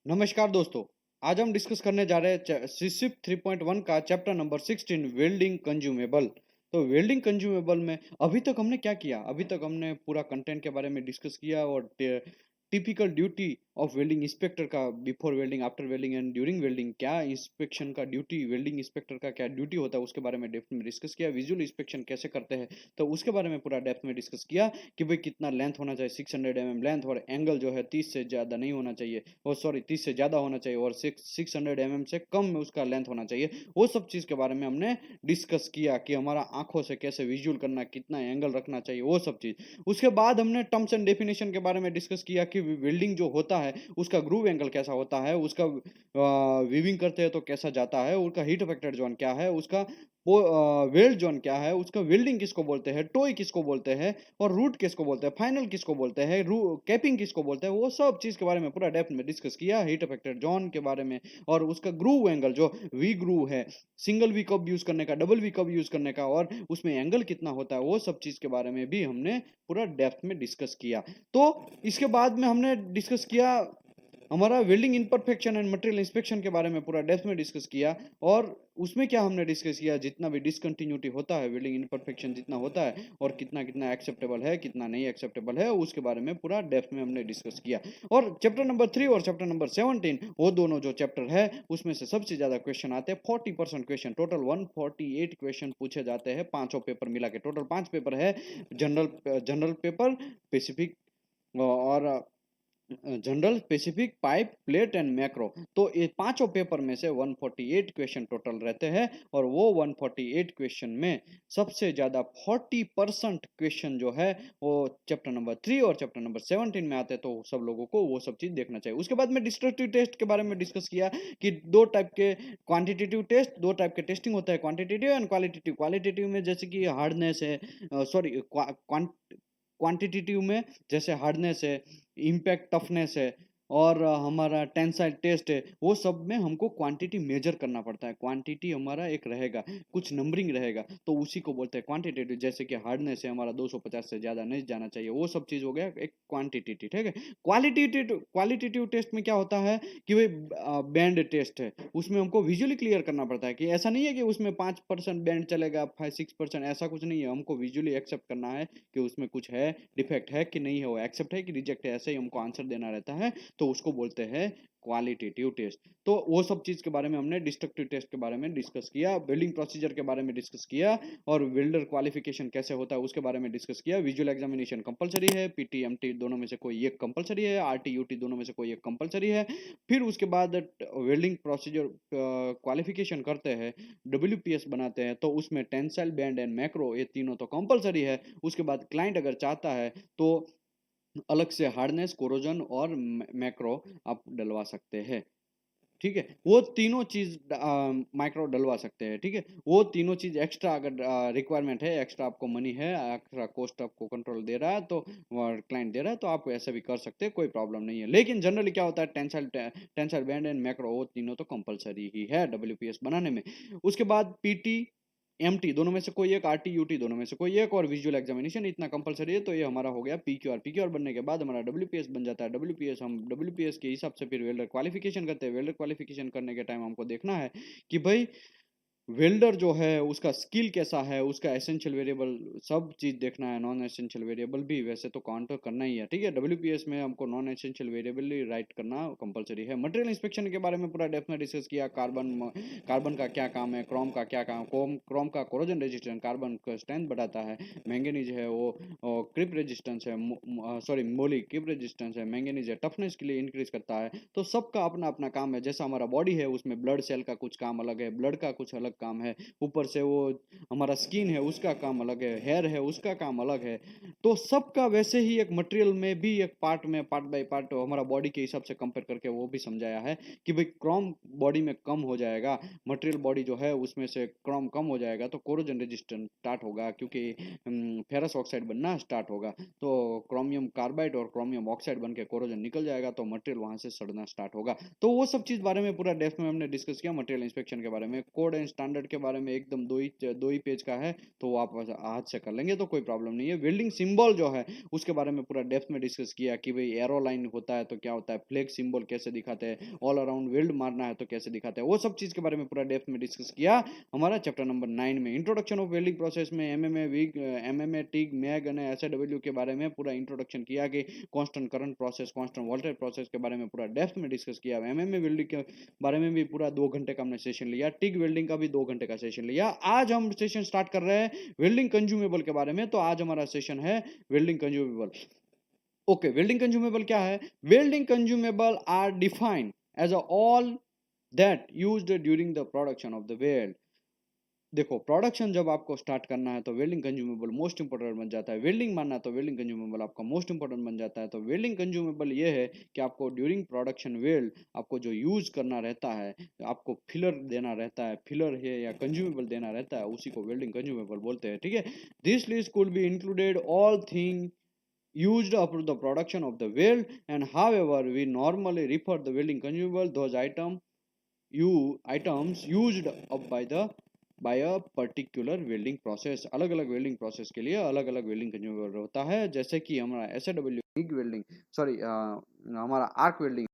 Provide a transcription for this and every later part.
नमस्कार दोस्तों। आज हम डिस्कस करने जा रहे हैं सिसिप 3.1 का चैप्टर नंबर 16 वेल्डिंग कंज्यूमेबल। तो वेल्डिंग कंज्यूमेबल में अभी तक हमने क्या किया? अभी तक हमने पूरा कंटेंट के बारे में डिस्कस किया और typical duty of welding inspector का before welding, after welding and during welding, क्या इंस्पेक्शन का ड्यूटी, वेल्डिंग इंस्पेक्टर का क्या ड्यूटी होता है उसके बारे में डेप्थ में डिस्कस किया। विजुअल इंस्पेक्शन कैसे करते हैं तो उसके बारे में पूरा डेप्थ में डिस्कस किया कि भाई कितना लेंथ होना चाहिए, 600 लेंथ, और एंगल जो है 30 से ज़्यादा नहीं होना चाहिए, और सॉरी 30 से ज़्यादा होना चाहिए, और 600 से कम में उसका लेंथ होना चाहिए। वो सब चीज़ के बारे में हमने डिस्कस किया कि हमारा आंखों से कैसे विजुअल करना, कितना एंगल रखना चाहिए, वो सब चीज़। उसके बाद हमने टर्म्स एंड डेफिनेशन के बारे में डिस्कस किया कि वेल्डिंग जो होता है उसका ग्रूव एंगल कैसा होता है, उसका वीविंग करते हैं तो कैसा जाता है, उसका हीट फैक्टर जोन क्या है, उसका वेल्ड जोन क्या है, उसका वेल्डिंग किसको बोलते हैं, टोई किसको बोलते हैं, और रूट किसको बोलते हैं, फाइनल किसको बोलते हैं, कैपिंग किसको बोलते हैं, वो सब चीज़ के बारे में पूरा डेप्थ में डिस्कस किया। हीट फैक्टर जोन के बारे में, और उसका ग्रूव एंगल जो वी ग्रूव है, सिंगल वी कब यूज़ करने का, डबल वी कब यूज़ करने का, और उसमें एंगल कितना होता है, वो सब चीज़ के बारे में भी हमने पूरा डेप्थ में डिस्कस किया। तो इसके बाद में हमने डिस्कस किया हमारा welding imperfection and material inspection के बारे में पूरा डेप्थ में डिस्कस किया। और उसमें क्या हमने डिस्कस किया, जितना भी डिसकंटिन्यूटी होता है, वेल्डिंग इम्परफेक्शन जितना होता है, और कितना कितना एक्सेप्टेबल है, कितना नहीं एक्सेप्टेबल है, उसके बारे में पूरा डेप्थ में हमने डिस्कस किया। और चैप्टर नंबर 3 और चैप्टर नंबर 17, वो दोनों जो चैप्टर है उसमें से सबसे ज्यादा क्वेश्चन आते हैं। 40% क्वेश्चन, टोटल 148 क्वेश्चन पूछे जाते हैं पांचों पेपर मिला के। टोटल 5 पेपर है, जनरल जनरल पेपर, स्पेसिफिक और general, specific, pipe, plate and macro. तो ये पांचों पेपर में से 148 क्वेश्चन टोटल रहते हैं, और वो 148 क्वेश्चन में सबसे ज्यादा 40% क्वेश्चन जो है वो चैप्टर नंबर 3 और चैप्टर नंबर 17 में आते हैं। तो सब लोगों को वो सब चीज देखना चाहिए। उसके बाद में डिस्ट्रक्टिव टेस्ट के बारे में डिस्कस किया कि दो टाइप के क्वांटिटेटिव टेस्ट, दो टाइप के टेस्टिंग होता है, क्वांटिटेटिव एंड क्वालिटेटिव। क्वालिटेटिव में जैसे कि हार्डनेस है, सॉरी क्वांटिटेटिव में जैसे हार्डनेस है, इम्पैक्ट टफनेस है, और हमारा टेंसाइल टेस्ट है, वो सब में हमको क्वांटिटी मेजर करना पड़ता है। क्वांटिटी हमारा एक रहेगा, कुछ नंबरिंग रहेगा, तो उसी को बोलते हैं क्वांटिटेटिव। जैसे कि हार्डनेस है हमारा 250 से ज़्यादा नहीं जाना चाहिए, वो सब चीज़ हो गया एक क्वांटिटेटिव, ठीक है। क्वालिटेटिव टेस्ट में क्या होता है कि भाई बैंड टेस्ट है, उसमें हमको विजुअली क्लियर करना पड़ता है कि ऐसा नहीं है कि उसमें 5% बैंड चलेगा, 5-6%, ऐसा कुछ नहीं है। हमको विजुअली एक्सेप्ट करना है कि उसमें कुछ है, डिफेक्ट है कि नहीं है, वो एक्सेप्ट है कि रिजेक्ट है, ऐसे ही हमको आंसर देना रहता है। तो उसको बोलते हैं क्वालिटेटिव टेस्ट। तो वो सब चीज के बारे में हमने डिस्ट्रक्टिव टेस्ट के बारे में डिस्कस किया, बिल्डिंग प्रोसीजर के बारे में डिस्कस किया, और बिल्डर क्वालिफिकेशन कैसे होता है उसके बारे में डिस्कस किया। विजुअल एग्जामिनेशन कंपलसरी है, पीटीएमटी दोनों में से कोई एक कंपलसरी है, आरटीयूटी दोनों में से कोई एक कंपलसरी है। फिर उसके बाद वेल्डिंग प्रोसीजर क्वालिफिकेशन करते हैं, डब्ल्यूपीएस बनाते हैं, तो उसमें टेंसाइल बैंड एंड मैक्रो ये तीनों तो कंपलसरी है। उसके बाद क्लाइंट अगर चाहता है तो अलग से हार्डनेस, कोरोजन और मैक्रो आप डलवा सकते हैं, ठीक है। वो तीनों चीज माइक्रो डलवा सकते हैं, ठीक है। वो तीनों चीज एक्स्ट्रा अगर रिक्वायरमेंट है, एक्स्ट्रा आपको मनी है, एक्स्ट्रा कॉस्ट आपको कंट्रोल दे रहा है तो क्लाइंट दे रहा है, तो आप ऐसा भी कर सकते हैं, कोई प्रॉब्लम नहीं है। लेकिन जनरली क्या होता है, टेंसाइल बैंड एंड मैक्रो वो तीनों तो कंपलसरी ही है डब्ल्यूपीएस बनाने में। उसके बाद पीटी एमटी दोनों में से कोई एक, आरटी यूटी दोनों में से कोई एक, और विजुअल एग्जामिनेशन इतना कंपलसरी है। तो ये हमारा हो गया पीक्यूआर। पीक्यूआर बनने के बाद हमारा डब्ल्यूपीएस बन जाता है। डब्ल्यूपीएस, हम डब्ल्यूपीएस के हिसाब से फिर वेल्डर क्वालिफिकेशन करते हैं। वेल्डर क्वालिफिकेशन करने के टाइम हमको देखना है कि भाई वेल्डर जो है उसका स्किल कैसा है, उसका एसेंशियल वेरिएबल सब चीज देखना है, नॉन एसेंशियल वेरिएबल भी वैसे तो काउंटर करना ही है, ठीक है। डब्ल्यूपीएस में हमको नॉन एसेंशियल वेरिएबल ही राइट करना कंपलसरी है। मटेरियल इंस्पेक्शन के बारे में पूरा डेप्थ में डिस्कस किया। कार्बन का क्या काम है, क्रोम का क्या काम, क्रोम का कोरोजन रेजिस्टेंस, कार्बन का स्ट्रेंथ बढ़ाता है, मैंगनीज है वो क्रिप रेजिस्टेंस है, सॉरी मोली क्रिप रेजिस्टेंस है, मैंगनीज है टफनेस के लिए इंक्रीज करता है। तो सबका अपना अपना काम है। जैसा हमारा बॉडी है उसमें ब्लड सेल का कुछ काम अलग है, ब्लड का कुछ अलग काम है, ऊपर से वो हमारा स्किन है उसका काम अलग है, हेयर है उसका काम अलग है। तो सबका वैसे ही एक मटेरियल में भी एक पार्ट में, पार्ट बाय पार्ट हमारा बॉडी के हिसाब से कंपेयर करके वो भी समझाया है कि भाई क्रोम बॉडी में कम हो जाएगा, मटेरियल बॉडी जो है उसमें से क्रोम कम हो जाएगा तो कोरोजन रेजिस्टेंस स्टार्ट होगा, क्योंकि फेरस ऑक्साइड बनना स्टार्ट होगा। तो क्रोमियम कार्बाइड और क्रोमियम ऑक्साइड बन के कोरोजन निकल जाएगा, तो मटेरियल वहां से सड़ना स्टार्ट होगा। तो वो सब चीज बारे में पूरा डेप्थ में हमने डिस्कस किया। मटेरियल इंस्पेक्शन के बारे में कोड एंड स्टैंडर्ड के बारे में एकदम दो ही पेज का है तो वो आप हाथ से कर लेंगे तो कोई प्रॉब्लम नहीं है। वेल्डिंग सिंबल जो है उसके बारे में पूरा डेप्थ में डिस्कस किया कि भाई एरो लाइन होता है तो क्या होता है, फ्लैग सिंबल कैसे दिखाते हैं, ऑल अराउंड वेल्ड मारना है तो कैसे दिखाते हैं, वो सब चीज के बारे में पूरा डेप्थ में डिस्कस किया हमारा चैप्टर नंबर 9 में। इंट्रोडक्शन ऑफ वेल्डिंग प्रोसेस में एमएमए विग एमएमए टिग मैग और एसडब्ल्यू के बारे में पूरा इंट्रोडक्शन किया कि constant current process, constant voltage process के बारे में पूरा डेप्थ में डिस्कस किया। एमएमए वेल्डिंग के बारे में भी पूरा 2 घंटे का हमने सेशन लिया, टिग वेल्डिंग का भी 2 घंटे का सेशन लिया। आज हम सेशन स्टार्ट कर रहे हैं वेल्डिंग कंज्यूमेबल के बारे में। तो आज हमारा सेशन है welding consumable. Okay, welding consumable क्या है? Welding consumable are defined as all that used during the production of the weld. देखो, प्रोडक्शन जब आपको स्टार्ट करना है तो वेल्डिंग कंज्यूमेबल मोस्ट इंपोर्टेंट बन जाता है। वेल्डिंग मानना है तो वेल्डिंग कंज्यूमेबल आपका मोस्ट इंपोर्टेंट बन जाता है। तो वेल्डिंग कंज्यूमेबल ये है कि आपको ड्यूरिंग प्रोडक्शन वेल्ड आपको जो यूज करना रहता है, आपको फिलर देना रहता है, फिलर है या कंज्यूमेबल देना रहता है, उसी को वेल्डिंग कंज्यूमेबल बोलते हैं। ठीक है, this list could be included all thing used up to the production of the weld, and however we normally refer the welding consumable those items used up by a particular welding process। अलग अलग welding process के लिए अलग अलग welding consumable होता है। जैसे कि हमारा एसडब्ल्यू वेल्डिंग, सॉरी हमारा आर्क वेल्डिंग,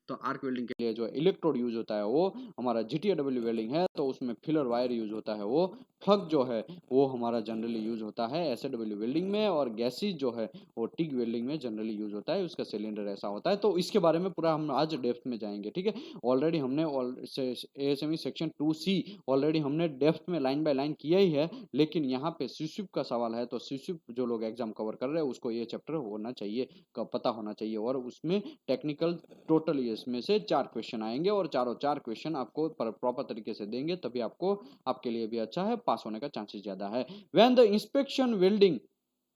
तो आर्क वेल्डिंग के लिए जो इलेक्ट्रोड यूज होता है वो हमारा जीटीडब्ल्यू वेल्डिंग है तो उसमें फिलर वायर यूज होता है, वो फ्लग जो है वो हमारा जनरली यूज होता है एसडब्ल्यू वेल्डिंग में, और गैसीज जो है वो टिग वेल्डिंग में जनरली यूज होता है, उसका सिलेंडर ऐसा होता है। तो इसके बारे में पूरा हम आज डेप्थ में जाएंगे। ठीक है, ऑलरेडी हमने एएसएमई सेक्शन 2C ऑलरेडी हमने डेप्थ में लाइन बाय लाइन किया ही है, लेकिन यहाँ पे सीसिप का सवाल है तो सीसिप जो लोग एग्जाम कवर कर रहे हैं उसको ये चैप्टर होना चाहिए, पता होना चाहिए, और उसमें टेक्निकल टोटल इसमें से 4 क्वेश्चन आएंगे और चारों 4 क्वेश्चन आपको प्रॉपर तरीके से देंगे, तभी आपको आपके लिए भी अच्छा है, पास होने का चांसेस ज्यादा है। When the inspection welding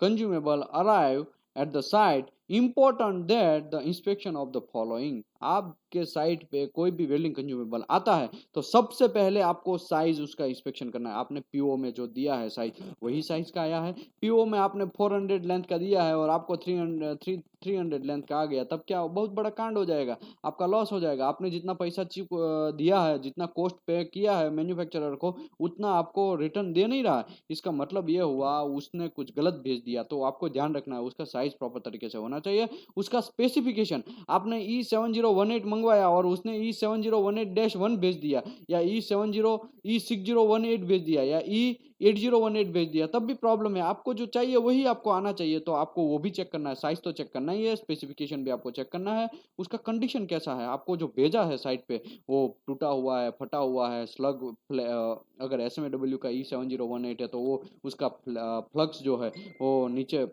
consumable arrive at the site, important that the inspection of the following. आपके साइट पे कोई भी वेल्डिंग कंज्यूमेबल आता है तो सबसे पहले आपको साइज उसका इंस्पेक्शन करना है। आपने पीओ में जो दिया है साइज वही साइज का आया है, पीओ में आपने 400 लेंथ का दिया है और आपको 300 लेंथ का आ गया, तब क्या बहुत बड़ा कांड हो जाएगा, आपका लॉस हो जाएगा। आपने जितना पैसा दिया है, जितना कॉस्ट पे किया है मैन्युफैक्चरर को, उतना आपको रिटर्न दे नहीं रहा है। इसका मतलब ये हुआ उसने कुछ गलत भेज दिया। तो आपको ध्यान रखना है उसका साइज प्रॉपर तरीके से होना चाहिए। उसका स्पेसिफिकेशन, आपने E7018 मंगवाया और उसने E7018-1 भेज दिया, या E6018 भेज दिया, या E8018 भेज दिया, तब भी प्रॉब्लम है। आपको जो चाहिए वही आपको आना चाहिए, तो आपको वो भी चेक करना है, साइज तो चेक करना ही है, स्पेसिफिकेशन भी आपको चेक करना है, उसका कंडीशन कैसा है, आपको जो भेजा है साइट पे वो टूटा हुआ है, फटा हुआ है, स्लग, अगर एसएमडब्ल्यू का E7018 है तो वो उसका फ्लक्स जो है वो नीचे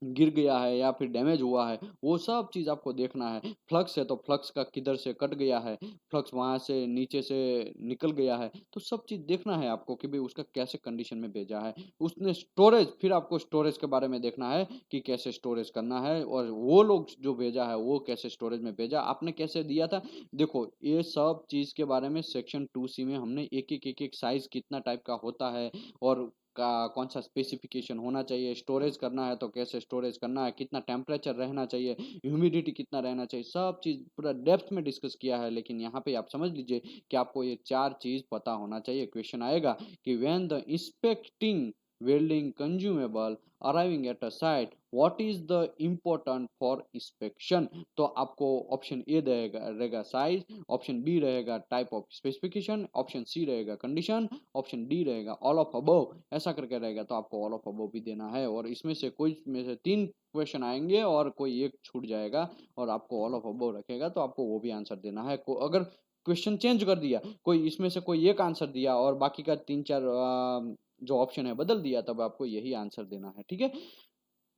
गिर गया है या फिर डैमेज हुआ है, वो सब चीज आपको देखना है। फ्लक्स है तो फ्लक्स का किधर से कट गया है, फ्लक्स वहां से नीचे से निकल गया है, तो सब चीज देखना है आपको कि भाई उसका कैसे कंडीशन में भेजा है। उसने स्टोरेज, फिर आपको स्टोरेज के बारे में देखना है कि कैसे स्टोरेज करना है, और वो लोग जो भेजा है वो कैसे स्टोरेज में भेजा, आपने कैसे दिया था। देखो, ये सब चीज के बारे में सेक्शन 2C में हमने एक एक साइज कितना टाइप का होता है, और का कौन सा स्पेसिफिकेशन होना चाहिए, स्टोरेज करना है तो कैसे स्टोरेज करना है, कितना टेम्परेचर रहना चाहिए, ह्यूमिडिटी कितना रहना चाहिए, सब चीज पूरा डेप्थ में डिस्कस किया है। लेकिन यहाँ पे आप समझ लीजिए कि आपको ये 4 चीज पता होना चाहिए। क्वेश्चन आएगा कि when the inspecting welding consumable arriving at a site, what is the important for inspection। तो आपको ऑप्शन ए रहेगा साइज, ऑप्शन बी रहेगा type of specification, option C रहेगा कंडीशन, ऑप्शन डी रहेगा ऑल ऑफ अबव, ऐसा करके रहेगा। तो आपको ऑल ऑफ अबव भी देना है, और इसमें से कोई में से 3 क्वेश्चन आएंगे और कोई एक छूट जाएगा, और आपको ऑल ऑफ अबव रखेगा तो आपको वो भी आंसर देना है। अगर क्वेश्चन चेंज कर दिया, कोई इसमें से कोई एक आंसर दिया और बाकी का 3-4 जो ऑप्शन है बदल दिया, तब आपको यही आंसर देना है। ठीक है,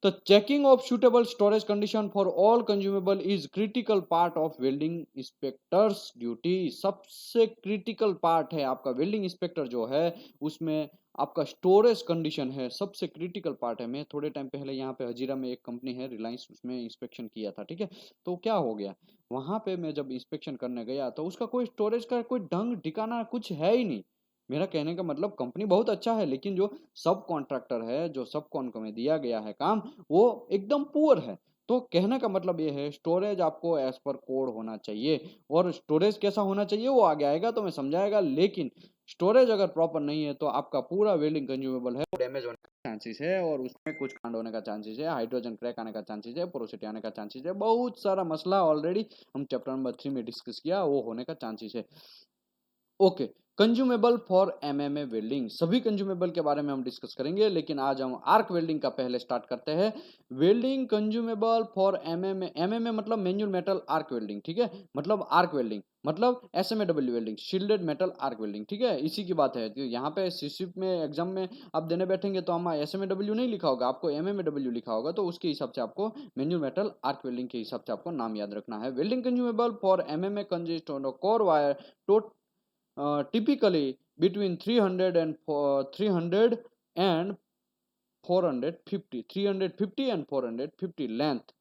तो checking of suitable storage condition for all consumable is critical part of welding inspectors duty. सबसे क्रिटिकल पार्ट है आपका वेल्डिंग इंस्पेक्टर जो है उसमें आपका स्टोरेज कंडीशन है, सबसे क्रिटिकल पार्ट है। मैं थोड़े टाइम पहले यहाँ पे हजीरा में एक कंपनी है रिलायंस, उसमें इंस्पेक्शन किया था। ठीक है, तो क्या हो गया, वहां पे मैं जब इंस्पेक्शन करने गया तो उसका कोई स्टोरेज का कोई ढंग ठिकाना कुछ है ही नहीं। मेरा कहने का मतलब कंपनी बहुत अच्छा है, लेकिन जो सब कॉन्ट्रैक्टर है, जो सब कॉन को में दिया गया है काम, वो एकदम पुअर है। तो कहने का मतलब ये है स्टोरेज आपको एज पर कोड होना चाहिए, और स्टोरेज कैसा होना चाहिए वो आगे आएगा तो मैं समझाएगा। लेकिन स्टोरेज अगर प्रॉपर नहीं है तो आपका पूरा वेल्डिंग कंज्यूमेबल है डैमेज होने का चांसेस है, और उसमें कुछ कांड होने का चांसेस है, हाइड्रोजन क्रैक आने का चांसेस है, पोरोसिटी आने का चांसेस है, बहुत सारा मसला ऑलरेडी हम चैप्टर नंबर 3 में डिस्कस किया, वो होने का चांसेस है। Okay, consumable for MMA welding, सभी कंज्यूमेबल के बारे में हम डिस्कस करेंगे, लेकिन आज हम आर्क वेल्डिंग का पहले स्टार्ट करते हैं। Welding consumable for MMA, MMA मतलब मैन्युअल मेटल आर्क वेल्डिंग, ठीक है, मतलब आर्क वेल्डिंग मतलब SMAW welding, shielded metal arc welding, ठीक है, इसी की बात है। तो यहाँ पे सीसीप में एग्जाम में आप देने बैठेंगे तो हम एसएमएडब्ल्यू नहीं लिखा होगा, आपको एमएमएडब्ल्यू लिखा होगा, तो उसके हिसाब से आपको मैन्युअल मेटल आर्क वेल्डिंग के हिसाब से आपको नाम याद रखना है। Welding consumable for MMA consist of core wire typically between 300 and 300 and 450, 350 and 450 length,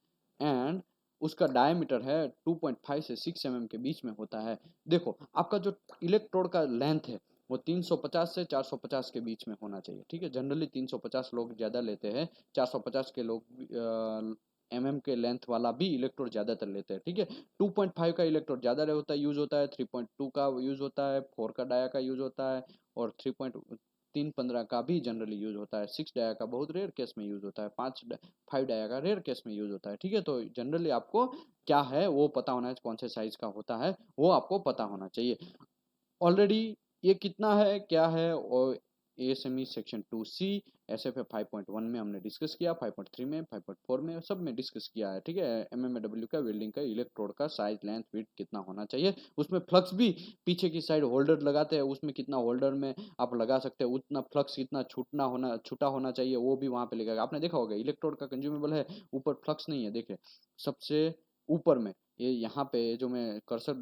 and उसका डायमीटर है 2.5 से 6 mm के बीच में होता है। देखो आपका जो इलेक्ट्रोड का लेंथ है वो 350 से 450 के बीच में होना चाहिए, ठीक है, जनरली 350 लोग ज़्यादा लेते हैं, 450 के लोग एमएम के लेंथ वाला भी इलेक्ट्रोड ज़्यादातर लेते हैं, ठीक है। 2.5 का इलेक्ट्रोड ज़्यादा होता है, यूज़ होता है, 3.2 का यूज़ होता है, 4 का डाया का यूज़ होता है, और 3.315 का भी जनरली यूज़ होता है, 6 डाया का बहुत रेयर केस में यूज़ होता है, 5 डाया का रेयर केस में यूज़ होता है, ठीक है। तो जनरली आपको क्या है वो पता होना है, कौन से साइज़ का होता है वो आपको पता होना चाहिए। ऑलरेडी ये कितना है क्या है, और एएसएमई सेक्शन 2C एसएफए 5.1 में हमने डिस्कस किया, 5.3 में, 5.4 में, सब में डिस्कस किया है, ठीक है। एमएमडब्ल्यू का वेल्डिंग का इलेक्ट्रोड का साइज लेंथ विड्थ कितना होना चाहिए, उसमें फ्लक्स भी पीछे की साइड होल्डर लगाते हैं, उसमें कितना होल्डर में आप लगा सकते हैं, उतना फ्लक्स कितना छूटा होना चाहिए वो भी वहां पे लिखा, आपने देखा होगा इलेक्ट्रोड का कंज्यूमेबल है, ऊपर फ्लक्स नहीं है, देखे सबसे ऊपर में ये यहाँ पे जो मैं कर्सर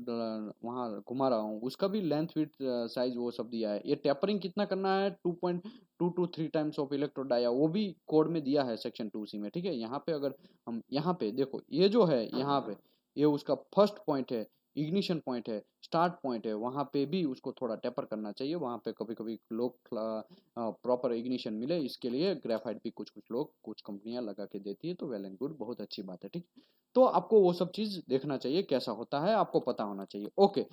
वहाँ घुमा रहा हूँ उसका भी लेंथ विड्थ साइज वो सब दिया है। ये टेपरिंग कितना करना है 2.2 to 3 times of electrode dia, वो भी कोड में दिया है सेक्शन 2C में, ठीक है। यहाँ पे अगर हम यहाँ पे देखो ये जो है यहाँ पे ये उसका फर्स्ट पॉइंट है, इग्निशन पॉइंट है, स्टार्ट पॉइंट है, वहाँ पे भी उसको थोड़ा टेपर करना चाहिए, वहाँ पे कभी कभी लोग प्रॉपर इग्निशन मिले इसके लिए ग्रेफाइट भी कुछ कुछ लोग कुछ कंपनियां लगा के देती है, तो वेल एंड गुड, बहुत अच्छी बात है, ठीक। तो आपको वो सब चीज देखना चाहिए कैसा होता है, आपको पता होना चाहिए। Okay,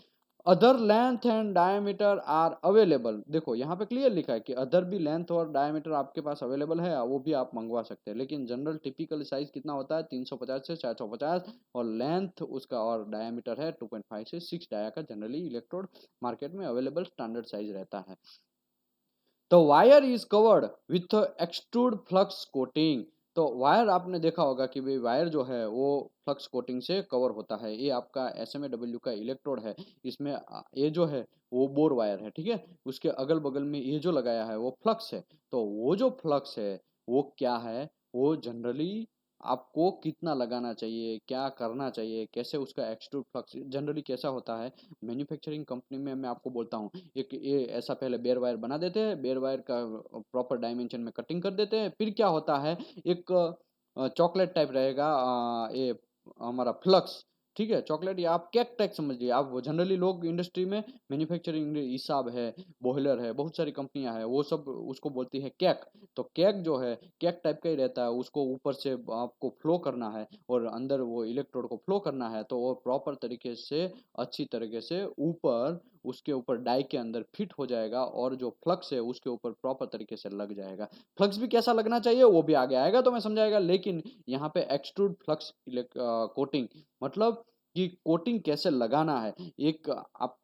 other length and diameter are available, देखो यहाँ पे क्लियर लिखा है कि अदर भी लेंथ और डायमीटर आपके पास अवेलेबल है, वो भी आप मंगवा सकते हैं, लेकिन जनरल टिपिकल साइज कितना होता है 350 से 450, और लेंथ उसका और डायमीटर है 2.5 से 6 डाया का जनरली इलेक्ट्रोड मार्केट में अवेलेबल स्टैंडर्ड साइज रहता है। तो wire is covered with extrude flux coating, तो वायर आपने देखा होगा कि भाई वायर जो है वो फ्लक्स कोटिंग से कवर होता है, ये आपका एसएमएडब्ल्यू का इलेक्ट्रोड है, इसमें ये जो है वो बोर वायर है, ठीक है, उसके अगल बगल में ये जो लगाया है वो फ्लक्स है, तो वो जो फ्लक्स है वो क्या है, वो जनरली आपको कितना लगाना चाहिए, क्या करना चाहिए, कैसे उसका एक्सट्रूड फ्लक्स जनरली कैसा होता है, मैन्युफैक्चरिंग कंपनी में मैं आपको बोलता हूँ एक ये ऐसा पहले बेयर वायर बना देते हैं, बेयर वायर का प्रॉपर डायमेंशन में कटिंग कर देते हैं, फिर क्या होता है एक चॉकलेट टाइप रहेगा ये हमारा फ्लक्स, ठीक है, चॉकलेट या आप केक टाइप समझिए, आप वो जनरली लोग इंडस्ट्री में मैन्युफैक्चरिंग हिसाब है, बॉयलर है, बहुत सारी कंपनियां हैं, वो सब उसको बोलती है केक, तो केक जो है केक टाइप का ही रहता है, उसको ऊपर से आपको फ्लो करना है और अंदर वो इलेक्ट्रोड को फ्लो करना है, तो वो प्रॉपर तरीके से अच्छी तरीके से ऊपर उसके ऊपर डाई के अंदर फिट हो जाएगा, और जो फ्लक्स है उसके ऊपर प्रॉपर तरीके से लग जाएगा। फ्लक्स भी कैसा लगना चाहिए वो भी आगे आएगा तो मैं समझाएगा, लेकिन यहाँ पे एक्सट्रूड फ्लक्स कोटिंग मतलब कि कोटिंग कैसे लगाना है, एक आप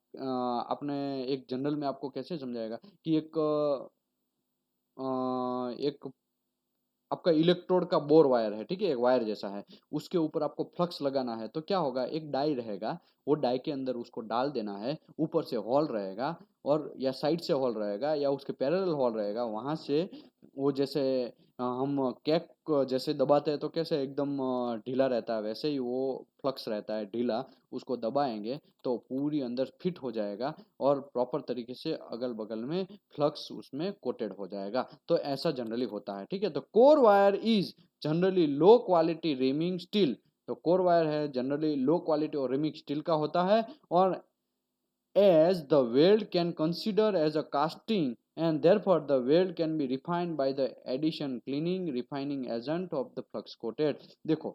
अपने एक जनरल में आपको कैसे समझाएगा कि एक आपका इलेक्ट्रोड का बोर वायर है, ठीक है, एक वायर जैसा है, उसके ऊपर आपको फ्लक्स लगाना है, तो क्या होगा एक डाई रहेगा, वो डाई के अंदर उसको डाल देना है, ऊपर से हॉल रहेगा और या साइड से हॉल रहेगा या उसके पैरेलल हॉल रहेगा, वहां से वो जैसे हम केक को जैसे दबाते हैं तो कैसे एकदम ढीला रहता है, वैसे ही वो फ्लक्स रहता है ढीला, उसको दबाएंगे तो पूरी अंदर फिट हो जाएगा और प्रॉपर तरीके से अगल बगल में फ्लक्स उसमें कोटेड हो जाएगा, तो ऐसा जनरली होता है, ठीक है। तो core wire is generally low quality rhyming steel, तो कोर वायर है जनरली लो क्वालिटी और रिमिंग स्टील का होता है, और as the weld can consider as a casting, and therefore the weld can be refined by the addition cleaning refining agent of the flux coated। देखो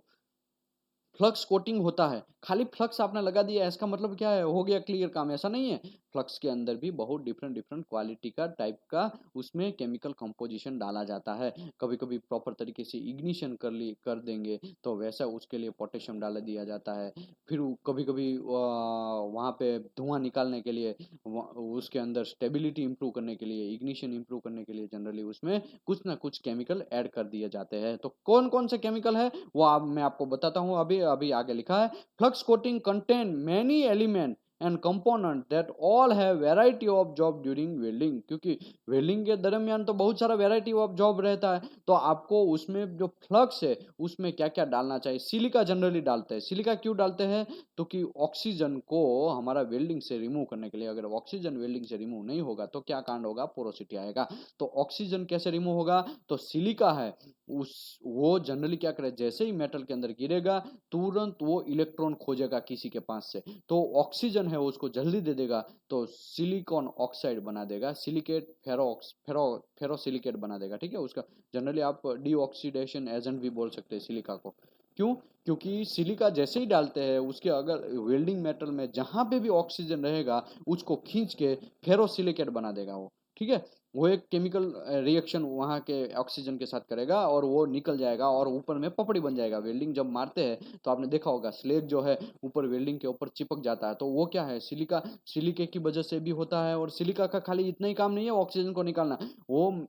flux coating होता है, खाली flux आपने लगा दिया इसका मतलब क्या है हो गया क्लियर काम, ऐसा नहीं है, फ्लक्स के अंदर भी बहुत डिफरेंट डिफरेंट क्वालिटी का टाइप का उसमें केमिकल कंपोजिशन डाला जाता है। कभी कभी प्रॉपर तरीके से इग्निशन कर देंगे तो वैसा उसके लिए पोटेशियम डाल दिया जाता है। फिर कभी कभी वहाँ पे धुआं निकालने के लिए उसके अंदर स्टेबिलिटी इंप्रूव करने के लिए, इग्निशन इंप्रूव करने के लिए जनरली उसमें कुछ ना कुछ केमिकल ऐड कर दिए जाते हैं। तो कौन कौन से केमिकल है वो मैं आपको बताता हूँ। अभी अभी आगे लिखा है, flux coating contain many element and component that all have variety of job during welding. क्योंकि वेल्डिंग के दरमियान तो बहुत सारा वैरायटी ऑफ जॉब रहता है, तो आपको उसमें जो फ्लक्स है उसमें क्या क्या डालना चाहिए। सिलिका जनरली डालते हैं। सिलिका क्यों डालते हैं? तो कि ऑक्सीजन को हमारा वेल्डिंग से रिमूव करने के लिए। अगर ऑक्सीजन वेल्डिंग से रिमूव नहीं होगा तो क्या कांड होगा? पोरोसिटी आएगा। तो ऑक्सीजन कैसे रिमूव होगा? तो सिलिका है उस वो जनरली क्या करे, जैसे ही मेटल के अंदर गिरेगा तुरंत वो इलेक्ट्रॉन खोजेगा किसी के पास से, तो ऑक्सीजन है उसको जल्दी दे देगा, तो सिलिकॉन ऑक्साइड बना देगा, सिलिकेट फेरोसिलिकेट बना देगा। ठीक है, उसका जनरली आप डीऑक्सीडेशन एजेंट भी बोल सकते हैं सिलिका को। क्यों? क्योंकि सिलिका जैसे ही डालते हैं उसके अगर वेल्डिंग मेटल में जहां पे भी ऑक्सीजन रहेगा उसको खींच के फेरोसिलिकेट बना देगा वो। ठीक है, वो एक केमिकल रिएक्शन वहाँ के ऑक्सीजन के साथ करेगा और वो निकल जाएगा और ऊपर में पपड़ी बन जाएगा। वेल्डिंग जब मारते हैं तो आपने देखा होगा स्लेग जो है ऊपर वेल्डिंग के ऊपर चिपक जाता है, तो वो क्या है? सिलिका, सिलिके की वजह से भी होता है। और सिलिका का खाली इतना ही काम नहीं है ऑक्सीजन को निकालना, वो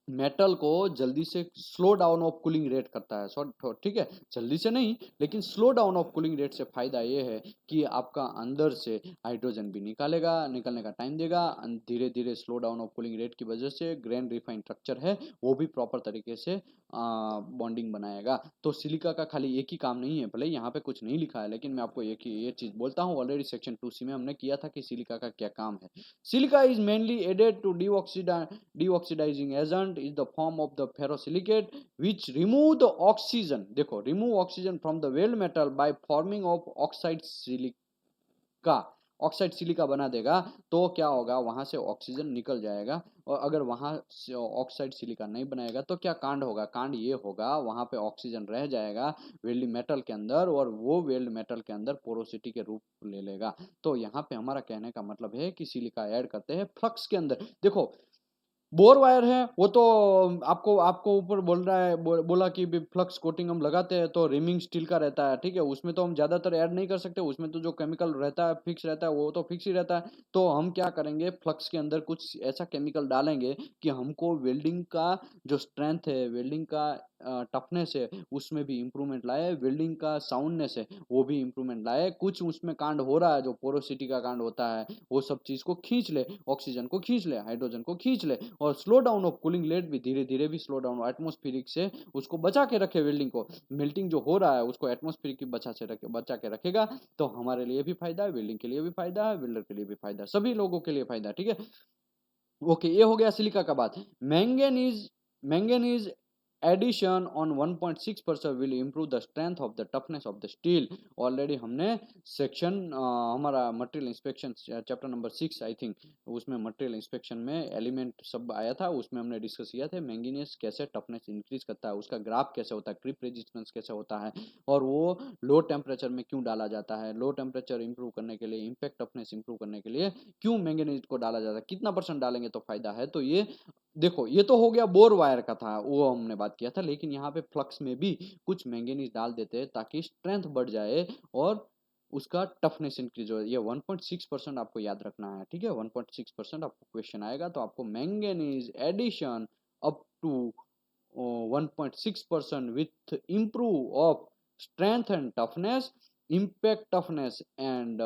मेटल को जल्दी से slow down of cooling rate करता है। ठीक है, जल्दी से नहीं लेकिन slow down of cooling rate से फायदा ये है कि आपका अंदर से हाइड्रोजन भी निकालेगा, निकलने का टाइम देगा। धीरे धीरे slow down of cooling rate की वजह से ग्रेन रिफाइंड स्ट्रक्चर है वो भी प्रॉपर तरीके से बॉन्डिंग बनाएगा। तो सिलिका का खाली एक ही काम नहीं है, भले यहाँ पे कुछ नहीं लिखा है लेकिन मैं आपको एक ही ये चीज बोलता हूँ। ऑलरेडी सेक्शन 2C में हमने किया था कि सिलिका का क्या काम है। Silica is mainly added to deoxidizing agent is the form of the ferrosilicate which remove the oxygen, देखो remove oxygen from the weld metal by forming of oxide silica। Oxide silica बना देगा तो क्या होगा? वहां से ऑक्सीजन निकल जाएगा। और अगर वहां से ऑक्साइड सिलिका नहीं बनाएगा तो क्या कांड होगा? कांड ये होगा वहां पे ऑक्सीजन रह जाएगा वेल्ड मेटल के अंदर और वो वेल्ड मेटल के अंदर पोरोसिटी के रूप ले लेगा। तो यहाँ पे हमारा कहने का मतलब है कि सिलिका ऐड करते हैं फ्लक्स के अंदर। देखो बोर वायर है वो तो आपको आपको ऊपर बोल रहा है, बोला कि फ्लक्स कोटिंग हम लगाते हैं तो रिमिंग स्टील का रहता है। ठीक है, उसमें तो हम ज्यादातर ऐड नहीं कर सकते, उसमें तो जो केमिकल रहता है फिक्स रहता है वो तो फिक्स ही रहता है। तो हम क्या करेंगे, फ्लक्स के अंदर कुछ ऐसा केमिकल डालेंगे कि हमको वेल्डिंग का जो स्ट्रेंथ है, वेल्डिंग का टफनेस है उसमें भी इंप्रूवमेंट लाए, वेल्डिंग का साउंडनेस है वो भी इंप्रूवमेंट लाए। कुछ उसमें कांड हो रहा है जो पोरोसिटी का कांड होता है वो सब चीज को खींच ले, ऑक्सीजन को खींच ले, हाइड्रोजन को खींच ले और slow down of cooling rate भी धीरे धीरे भी स्लो डाउन एटमोस्फेरिक से उसको बचा के रखे। वेल्डिंग को मेल्टिंग जो हो रहा है उसको एटमोस्फेरिक की बचा के रखेगा। तो हमारे लिए भी फायदा है, वेल्डिंग के लिए भी फायदा है, वेल्डर के लिए भी फायदा है, सभी लोगों के लिए फायदा है। ठीक है, ओके, ये हो गया सिलिका का बात। Manganese addition on 1.6% will improve the strength of the toughness of the steel. Already हमने सेक्शन हमारा material inspection chapter number 6 I think, उसमें मटेरियल इंस्पेक्शन में एलिमेंट सब आया था, उसमें हमने डिस्कस किया था मैंगनीज कैसे टफनेस इंक्रीज करता है, उसका ग्राफ कैसे होता है, क्रीप रेजिस्टेंस कैसे होता है और वो लो टेम्परेचर में क्यों डाला जाता है, लो टेम्परेचर इंप्रूव करने के लिए, इम्पैक्ट टफनेस इंप्रूव करने के लिए क्यों मैंगनीज को डाला जाता है, कितना परसेंट डालेंगे तो फायदा है। तो ये देखो, ये तो हो गया बोर वायर का था, वो हमने बात किया था। लेकिन यहाँ पे फ्लक्स में भी कुछ मैंगनीज डाल देते हैं ताकि स्ट्रेंथ बढ़ जाए और उसका टफनेस इंक्रीज हो। ये 1.6% आपको याद रखना है। ठीक है, 1.6% आपको क्वेश्चन आएगा तो आपको manganese addition up to 1.6% with improve of strength and toughness, impact toughness and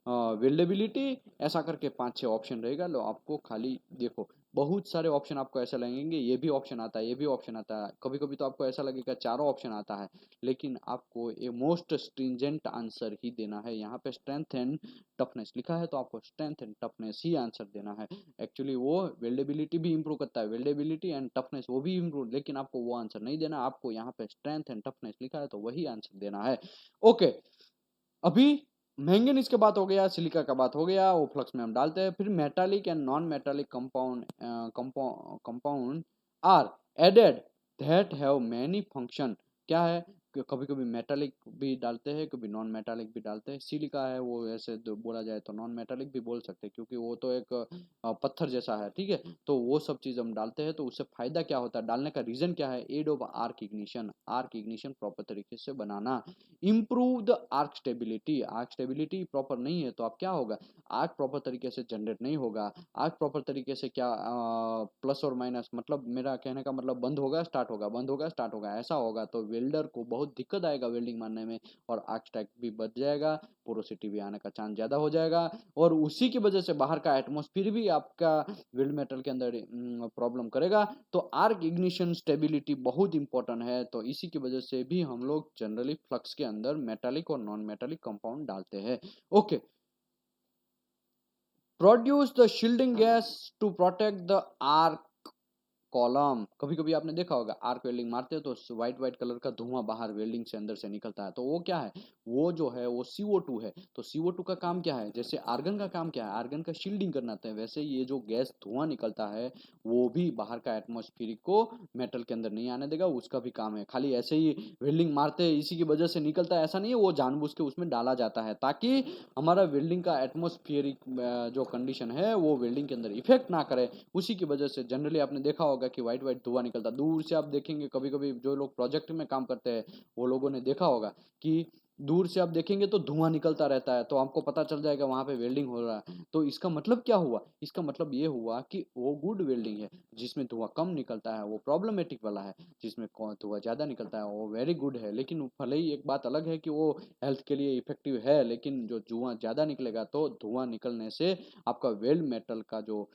weldability, ऐसा करके 5-6 ऑप्शन रहेगा। लो आपको खाली देखो, बहुत सारे ऑप्शन आपको ऐसा लगेंगे, ये भी ऑप्शन आता है, ये भी ऑप्शन आता है, कभी कभी तो आपको ऐसा लगेगा चारों ऑप्शन आता है, लेकिन आपको ये मोस्ट स्ट्रिंजेंट आंसर ही देना है। यहाँ पे स्ट्रेंथ एंड टफनेस लिखा है तो आपको strength and toughness he answer देना है। एक्चुअली वो वेल्डेबिलिटी भी इंप्रूव करता है, वेल्डेबिलिटी एंड टफनेस वो भी इंप्रूव, लेकिन आपको वो आंसर नहीं देना, आपको यहाँ पे स्ट्रेंथ एंड टफनेस लिखा है तो वही आंसर देना है। ओके, अभी मैंगनीज के बात हो गया, सिलिका का बात हो गया, वो फ्लक्स में हम डालते हैं। फिर metallic and non metallic compound are added that have many function. क्या है? कभी कभी मेटालिक भी डालते हैं, कभी नॉन मेटालिक भी डालते हैं। सिलिका है वो ऐसे बोला जाए तो नॉन मेटालिक भी बोल सकते हैं, क्योंकि वो तो एक पत्थर जैसा है, ठीक है। तो वो सब चीज़ हम डालते हैं, तो उससे फायदा क्या होता है, डालने का रीजन क्या है, aid of arc ignition proper तरीके से बनाना, improve the arc stability proper नहीं है तो आप क्या होगा, आर्क प्रॉपर तरीके से जनरेट नहीं होगा। आर्क प्रॉपर तरीके से क्या प्लस और माइनस, मतलब मेरा कहने का मतलब बंद होगा स्टार्ट होगा, बंद होगा स्टार्ट होगा, ऐसा होगा तो वेल्डर को बहुत दिक्कत आएगा वेल्डिंग मारने में, और आर्क स्टैक भी बच जाएगा, पोरोसिटी भी आने का चांस ज़्यादा हो जाएगा, और उसी की वजह से बाहर का एटमोस्फियर भी आपका वेल्ड मेटल के अंदर प्रॉब्लम करेगा। तो आर्क इग्निशन स्टेबिलिटी बहुत इंपॉर्टेंट है, तो इसी की वजह से भी हम लोग जनरली फ्लक्स के अंदर मेटालिक और नॉन मेटालिक कंपाउंड डालते हैं। Okay, produce the shielding gas to protect the arc column. कभी कभी आपने देखा होगा आर्क वेल्डिंग मारते हैं तो व्हाइट व्हाइट कलर का धुआं बाहर वेल्डिंग से अंदर से निकलता है, तो वो क्या है, वो जो है वो CO2 है। तो CO2 का काम क्या है, जैसे आर्गन का काम क्या है, आर्गन का शील्डिंग करना था, वैसे ये जो गैस धुआं निकलता है वो भी बाहर का एटमोस्फियर को मेटल के अंदर नहीं आने देगा, उसका भी काम है। खाली ऐसे ही वेल्डिंग मारते हैं इसी की वजह से निकलता है ऐसा नहीं है, वो जानबूझ के उसमें डाला जाता है ताकि हमारा वेल्डिंग का एटमोस्फियरिक जो कंडीशन है वो वेल्डिंग के अंदर इफेक्ट ना करे। उसी की वजह से जनरली आपने देखा होगा कि व्हाइट व्हाइट धुआं निकलता, दूर से आप देखेंगे, कभी कभी जो लोग प्रोजेक्ट में काम करते हैं वो लोगों ने देखा होगा कि दूर से आप देखेंगे तो धुआं निकलता रहता है, तो आपको पता चल जाएगा वहां पे वेल्डिंग हो रहा है। तो इसका मतलब क्या हुआ, इसका मतलब ये हुआ कि वो गुड वेल्डिंग है, जिसमें धुआं कम निकलता है वो प्रॉब्लमेटिक वाला है, जिसमें धुआं ज्यादा निकलता है वो वेरी गुड है। लेकिन भले ही एक बात अलग है कि वो हेल्थ के लिए इफेक्टिव है, लेकिन जो धुआं ज्यादा निकलेगा तो धुआं निकलने से आपका वेल्ड मेटल का जो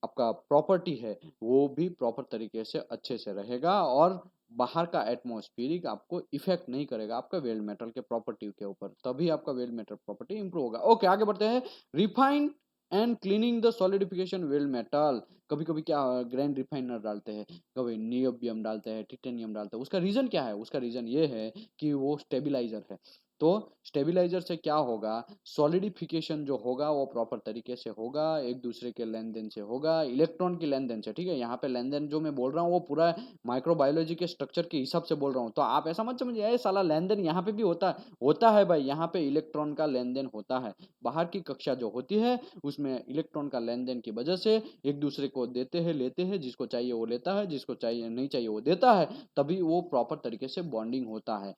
आपका प्रॉपर्टी है वो भी प्रॉपर तरीके से अच्छे से रहेगा, और बाहर का एटमॉस्फेरिक आपको इफेक्ट नहीं करेगा आपका वेल्ड मेटल के प्रॉपर्टी के ऊपर, तभी आपका वेल्ड मेटल प्रॉपर्टी इंप्रूव होगा। ओके, आगे बढ़ते हैं। Refine and cleaning the solidification weld metal. कभी कभी क्या ग्रैंड रिफाइनर डालते हैं, कभी नियोबियम डालते हैं, टिटेनियम डालते हैं, उसका रीजन क्या है, उसका रीजन ये है कि वो स्टेबिलाईजर है। तो स्टेबिलाईजर से क्या होगा, सॉलिडिफिकेशन जो होगा वो प्रॉपर तरीके से होगा, एक दूसरे के लेन देन से होगा, इलेक्ट्रॉन की लेन देन से, ठीक है। यहाँ पे लेन देन जो मैं बोल रहा हूँ वो पूरा माइक्रोबायोलॉजी के स्ट्रक्चर के हिसाब से बोल रहा हूँ, तो आप ऐसा मत समझिए ये साला लेन देन यहाँ पे भी होता है भाई, यहाँ पे इलेक्ट्रॉन का लेन देन होता है। बाहर की कक्षा जो होती है उसमें इलेक्ट्रॉन का लेन देन की वजह से एक दूसरे को देते हैं लेते हैं, जिसको चाहिए वो लेता है, जिसको चाहिए नहीं चाहिए वो देता है, तभी वो प्रॉपर तरीके से बॉन्डिंग होता है।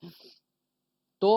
तो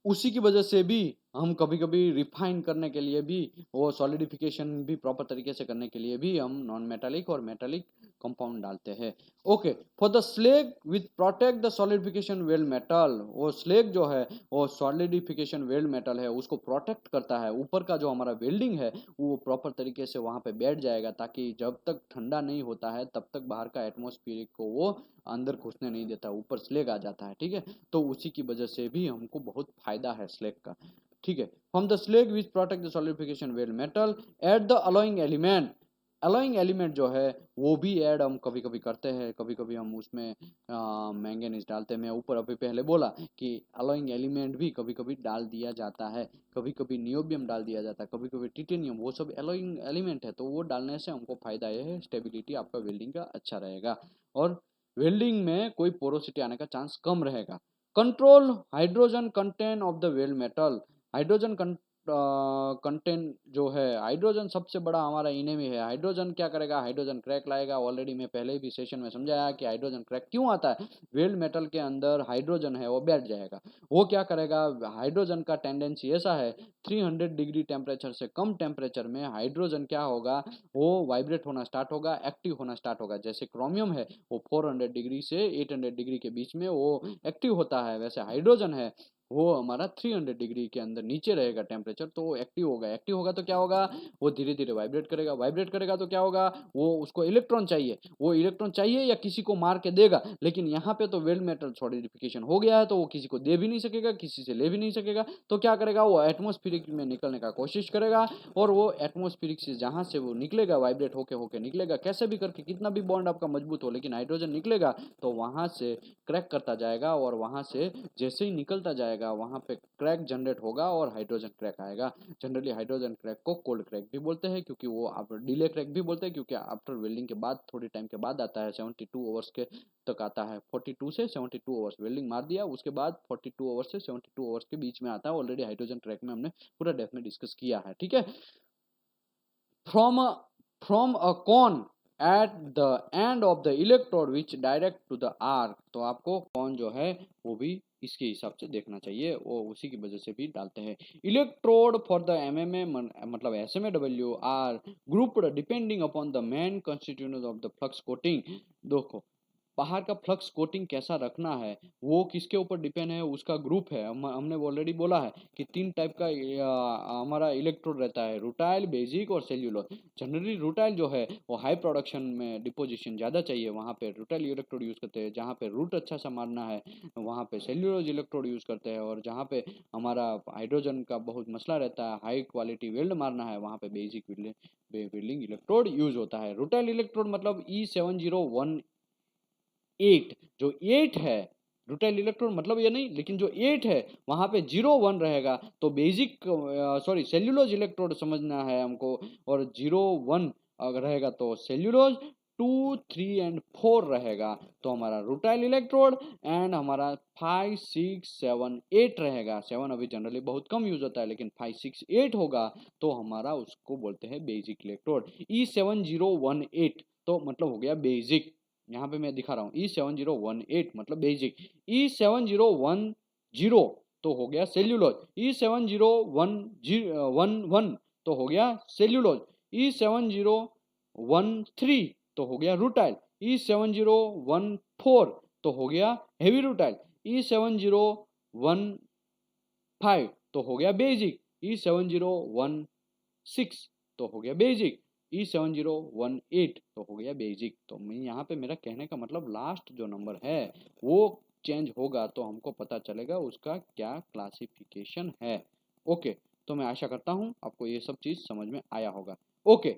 उसी की वजह से भी हम कभी कभी रिफाइन करने के लिए भी, वो सॉलिडिफिकेशन भी प्रॉपर तरीके से करने के लिए भी हम नॉन मेटालिक और मेटालिक कंपाउंड डालते हैं। Okay, for the slag with protect the solidification weld metal, वो स्लेग जो है वो सॉलिडिफिकेशन वेल्ड मेटल है उसको प्रोटेक्ट करता है, ऊपर का जो हमारा वेल्डिंग है वो प्रॉपर तरीके से वहां पे बैठ जाएगा, ताकि जब तक ठंडा नहीं होता है तब तक बाहर का एटमोस्फियर को वो अंदर घुसने नहीं देता, ऊपर स्लेग आ जाता है, ठीक है। तो उसी की वजह से भी हमको बहुत फायदा है स्लेग का, ठीक है। From the slag which protect the solidification weld metal, add the alloying element. Alloying element जो है वो भी ऐड हम कभी कभी करते हैं, कभी कभी हम उसमें मैंगनीज डालते हैं। मैं ऊपर अभी पहले बोला कि अलोइंग एलिमेंट भी कभी कभी डाल दिया जाता है, कभी कभी नियोबियम डाल दिया जाता है, कभी कभी टिटेनियम, वो सब अलोइंग एलिमेंट है, तो वो डालने से हमको फायदा यह है स्टेबिलिटी आपका वेल्डिंग का अच्छा रहेगा, और वेल्डिंग में कोई पोरोसिटी आने का चांस कम रहेगा। Control hydrogen content of the weld metal. Hydrogen content जो है, हाइड्रोजन सबसे बड़ा हमारा इनेमी है। हाइड्रोजन क्या करेगा, हाइड्रोजन क्रैक लाएगा। ऑलरेडी मैं पहले भी सेशन में समझाया कि हाइड्रोजन क्रैक क्यों आता है, वेल्ड मेटल के अंदर हाइड्रोजन है वो बैठ जाएगा। वो क्या करेगा, हाइड्रोजन का टेंडेंसी ऐसा है 300 डिग्री टेम्परेचर से कम टेम्परेचर में हाइड्रोजन क्या होगा, वो वाइब्रेट होना स्टार्ट होगा, एक्टिव होना स्टार्ट होगा। जैसे क्रोमियम है वो 400 डिग्री से 800 डिग्री के बीच में वो एक्टिव होता है, वैसे हाइड्रोजन है वो हमारा 300 डिग्री के अंदर नीचे रहेगा टेम्परेचर, तो वो एक्टिव होगा। एक्टिव होगा तो क्या होगा, वो धीरे धीरे वाइब्रेट करेगा। वाइब्रेट करेगा तो क्या होगा, वो उसको इलेक्ट्रॉन चाहिए, वो इलेक्ट्रॉन चाहिए या किसी को मार के देगा। लेकिन यहाँ पे तो वेल्ड मेटल सॉलिडिफिकेशन हो गया है, तो वो किसी को दे भी नहीं सकेगा, किसी से ले भी नहीं सकेगा। तो क्या करेगा, वो एटमोस्फिरिक में निकलने का कोशिश करेगा, और वो एटमोस्फिरिक से जहाँ से वो निकलेगा, वाइब्रेट होके होके निकलेगा, कैसे भी करके, कितना भी बॉन्ड आपका मजबूत हो, लेकिन हाइड्रोजन निकलेगा तो वहां से क्रैक करता जाएगा, और वहां से जैसे ही निकलता जाएगा आएगा वहाँ पे क्रैक जनरेट होगा और हाइड्रोजन क्रैक आएगा। जनरली हाइड्रोजन क्रैक को कोल्ड क्रैक भी बोलते हैं, क्योंकि वो आप डिले क्रैक भी बोलते हैं, क्योंकि आफ्टर वेल्डिंग के बाद थोड़ी टाइम के बाद आता है, 72 आवर्स के तक आता है। 42 से 72 आवर्स वेल्डिंग मार दिया, उसके बाद 42 आवर्स से 72 आवर्स के बीच में आता है। ऑलरेडी हाइड्रोजन क्रैक में हमने पूरा डेप्थ में डिस्कस किया है, ठीक है। From a cone at the end of the electrode which direct to the arc, तो आपको कॉन जो है वो भी इसके हिसाब से देखना चाहिए, वो उसी की वजह से भी डालते हैं। इलेक्ट्रोड फॉर द एमएमए मतलब SMAW are grouped depending upon the main constituents of the flux coating. देखो बाहर का फ्लक्स कोटिंग कैसा रखना है वो किसके ऊपर डिपेंड है, उसका ग्रुप है। हमने ऑलरेडी बोला है कि 3 टाइप का हमारा इलेक्ट्रोड रहता है, रूटाइल, बेसिक और सेल्यूलोज। जनरली रूटाइल जो है वो हाई प्रोडक्शन में डिपोजिशन ज़्यादा चाहिए, वहाँ पे रूटाइल इलेक्ट्रोड यूज़ करते हैं। जहाँ पे रूट अच्छा सा मारना है वहाँ पे सेल्यूलोज इलेक्ट्रोड यूज़ करते हैं, और जहाँ पे हमारा हाइड्रोजन का बहुत मसला रहता है, हाई क्वालिटी वेल्ड मारना है, वहाँ पे बेसिक वेल्डिंग इलेक्ट्रोड यूज होता है। रूटाइल इलेक्ट्रोड मतलब E7018, जो 8 है रूटाइल इलेक्ट्रोड मतलब ये नहीं, लेकिन जो 8 है वहाँ पे 0 1 रहेगा तो बेसिक सॉरी सेल्यूलोज इलेक्ट्रोड समझना है हमको, और 0 1 अगर रहेगा तो सेल्यूलोज, 2 3 एंड 4 रहेगा तो हमारा रूटाइल इलेक्ट्रोड, एंड हमारा 5 6 7 8 रहेगा। 7 अभी जनरली बहुत कम यूज होता है, लेकिन 5 6 8 होगा तो हमारा उसको बोलते हैं बेसिक इलेक्ट्रोड। E7018 तो मतलब हो गया बेसिक, यहाँ पे मैं दिखा रहा हूँ E7018 मतलब बेसिक। E7010 तो हो गया सेल्यूलोज। E7011 तो हो गया सेल्यूलोज। E7013 तो हो गया रूटाइल। E7014 तो हो गया हेवी रूटाइल। E7015 तो हो गया बेसिक। E7016 तो हो गया बेसिक। E7018 तो हो गया बेसिक। तो मैं यहाँ पे मेरा कहने का मतलब लास्ट जो नंबर है वो चेंज होगा तो हमको पता चलेगा उसका क्या क्लासिफिकेशन है। ओके, तो मैं आशा करता हूँ आपको ये सब चीज़ समझ में आया होगा। ओके,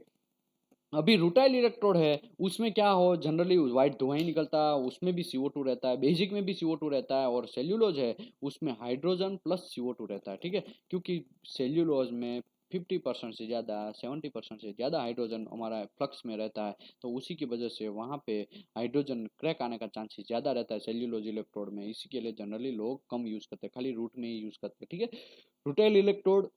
अभी रूटाइल इलेक्ट्रोड है उसमें क्या हो, जनरली वाइट धुआं ही निकलता है, उसमें भी CO2 रहता है, बेसिक में भी CO2 रहता है, और सेल्यूलोज है उसमें हाइड्रोजन प्लस CO2 रहता है, ठीक है। क्योंकि सेल्यूलोज में 50% से ज़्यादा 70% से ज़्यादा हाइड्रोजन हमारा फ्लक्स में रहता है, तो उसी की वजह से वहाँ पे हाइड्रोजन क्रैक आने का चांसेस ज़्यादा रहता है सेल्यूलोज इलेक्ट्रोड में। इसी के लिए जनरली लोग कम यूज़ करते हैं, खाली रूट में ही यूज़ करते हैं, ठीक है। रूटाइल इलेक्ट्रोड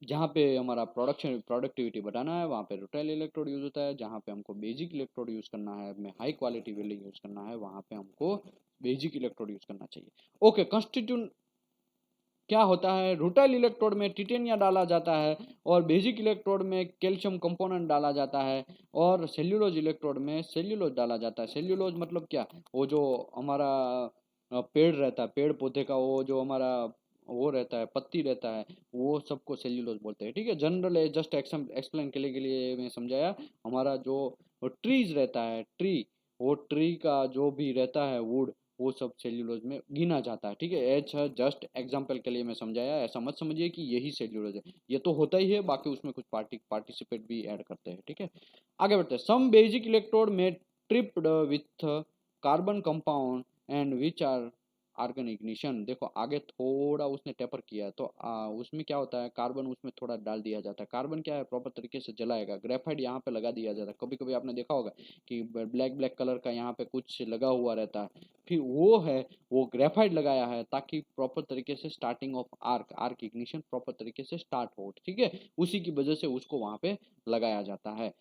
जहाँ पे हमारा प्रोडक्टिविटी बढ़ाना है वहाँ पे रूटाइल इलेक्ट्रोड यूज होता है, जहाँ पे हमको बेसिक इलेक्ट्रोड यूज करना है, हमें हाई क्वालिटी वेल्डिंग यूज करना है, वहाँ पे हमको बेसिक इलेक्ट्रोड यूज करना चाहिए। ओके, कंस्टिट्यूट क्या होता है, रूटाइल इलेक्ट्रोड में टिटेनिया डाला जाता है, और बेसिक इलेक्ट्रोड में कैल्शियम कंपोनेंट डाला जाता है, और सेल्यूलोज इलेक्ट्रोड में सेल्यूलोज डाला जाता है। सेल्यूलोज मतलब क्या, वो जो हमारा पेड़ रहता है, पेड़ पौधे का वो जो हमारा वो रहता है, पत्ती रहता है, वो सबको सेल्यूलोज बोलते हैं, ठीक है। जनरल जस्ट एक्सप्लेन के लिए मैं समझाया। हमारा जो ट्रीज रहता है, वो ट्री का जो भी रहता है वुड, वो सब सेल्यूलोज में गिना जाता है, ठीक है। एच जस्ट एग्जाम्पल के लिए मैं समझाया, ऐसा मत समझिए कि यही सेल्यूलोज है, ये तो होता ही है, बाकी उसमें कुछ पार्टिसिपेट भी ऐड करते हैं, ठीक है। आगे बढ़ते हैं। सम बेसिक इलेक्ट्रोड में tripped with carbon compound and which are argon ignition. देखो आगे थोड़ा उसने टेपर किया है, तो उसमें क्या होता है, कार्बन उसमें थोड़ा डाल दिया जाता है। कार्बन क्या है, प्रॉपर तरीके से जलाएगा, ग्रेफाइट यहाँ पे लगा दिया जाता है। कभी कभी आपने देखा होगा कि ब्लैक ब्लैक कलर का यहाँ पे कुछ लगा हुआ रहता है, फिर वो है वो ग्रेफाइट लगाया है ताकि प्रॉपर तरीके से starting of arc ignition proper तरीके से स्टार्ट हो, ठीक है। उसी की वजह से उसको वहां पे लगाया जाता है।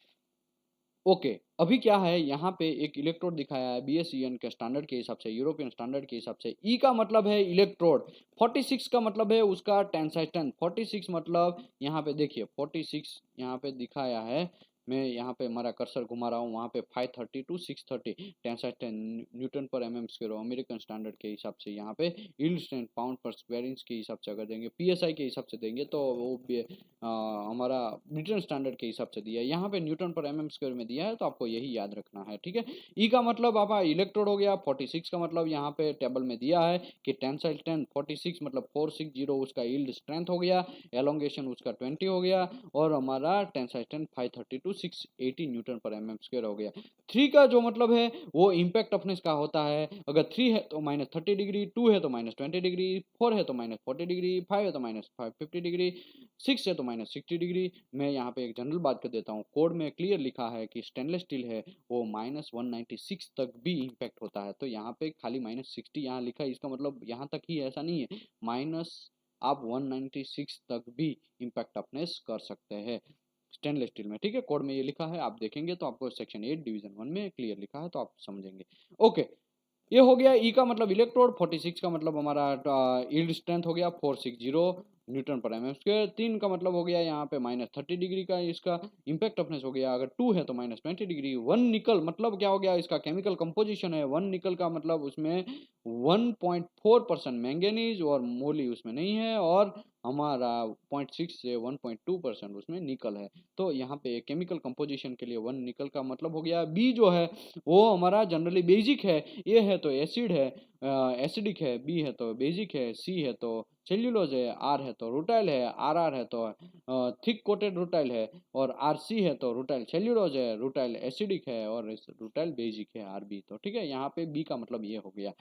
ओके, अभी क्या है यहाँ पे एक इलेक्ट्रोड दिखाया है BSEN के स्टैंडर्ड के हिसाब से, यूरोपियन स्टैंडर्ड के हिसाब से। ई का मतलब है इलेक्ट्रोड, 46 का मतलब है उसका टेंसाइल स्ट्रेंथ। 46 मतलब यहाँ पे देखिए 46 यहाँ पे दिखाया है, मैं यहाँ पे हमारा कर्सर घुमा रहा हूँ, वहाँ पे 530 to 630 टेंसाइल स्ट्रेंथ न्यूटन पर mm स्क्वायर अमेरिकन स्टैंडर्ड के हिसाब से। यहाँ पे यील्ड स्ट्रेंथ पाउंड पर स्क्वायर इंच के हिसाब से अगर देंगे, PSI के हिसाब से देंगे तो वो हमारा ब्रिटेन स्टैंडर्ड के हिसाब से दिया है। यहाँ पे न्यूटन पर mm स्क्वायर में दिया है, तो आपको यही याद रखना है, ठीक है। ई का मतलब आपका इलेक्ट्रोड हो गया। 46 का मतलब यहाँ पे टेबल में दिया है कि टेंसाइल स्ट्रेंथ 46 मतलब 460 उसका यील्ड स्ट्रेंथ हो गया, एलोंगेशन उसका 20 हो गया, और हमारा टेंसाइल स्ट्रेंथ 530 to 680 न्यूटन पर एम एम स्क्वायर हो गया। 3 का जो मतलब है वो इम्पैक्ट टफनेस का होता है, अगर 3 है तो -30 डिग्री, 2 है तो -20 डिग्री, 4 है तो -40 डिग्री, 5 है तो -50 डिग्री, 6 है तो -60 डिग्री। मैं यहाँ पे एक जनरल बात कर देता हूँ, कोड में क्लियर लिखा है कि स्टेनलेस स्टील है वो -196 तक भी इम्पैक्ट होता है। तो यहाँ पे खाली -60 यहाँ लिखा है, इसका मतलब यहाँ तक ही ऐसा नहीं है, माइनस आप 196 तक भी इम्पैक्ट टफनेस कर सकते हैं स्टेनलेस स्टील में। ठीक है, कोड में ये लिखा है, आप देखेंगे तो आपको सेक्शन 8 डिवीजन 1 में क्लियर लिखा है, तो आप समझेंगे। ओके, ये हो गया ई का मतलब इलेक्ट्रोड, 46 का मतलब हमारा यील्ड स्ट्रेंथ हो गया 460 न्यूटन पर एम एम स्क्वायर। 3 का मतलब हो गया यहाँ पे -30 डिग्री का इसका इम्पैक्ट टफनेस हो गया, अगर 2 है तो -20 डिग्री। 1 निकल मतलब क्या हो गया, इसका केमिकल कंपोजिशन है 1 निकल का मतलब उसमें 1.4% मैंगनीज और मोली उसमें नहीं है, और हमारा 0.6 से 1.2% उसमें निकल है। तो यहाँ पे केमिकल कंपोजिशन के लिए 1 निकल का मतलब हो गया। बी जो है वो हमारा जनरली बेसिक है, ए है तो एसिड है, एसिडिक है, बी है तो बेसिक है, सी है तो सेल्यूलोज है, आर है तो रूटाइल है, आर आर है तो थिक कोटेड रूटाइल है, और आर सी है तो रूटाइल सेल्यूलोज है, रूटाइल एसिडिक है, और रूटाइल बेसिक है आर बी। तो ठीक है, यहाँ पे बी का मतलब ये हो गया।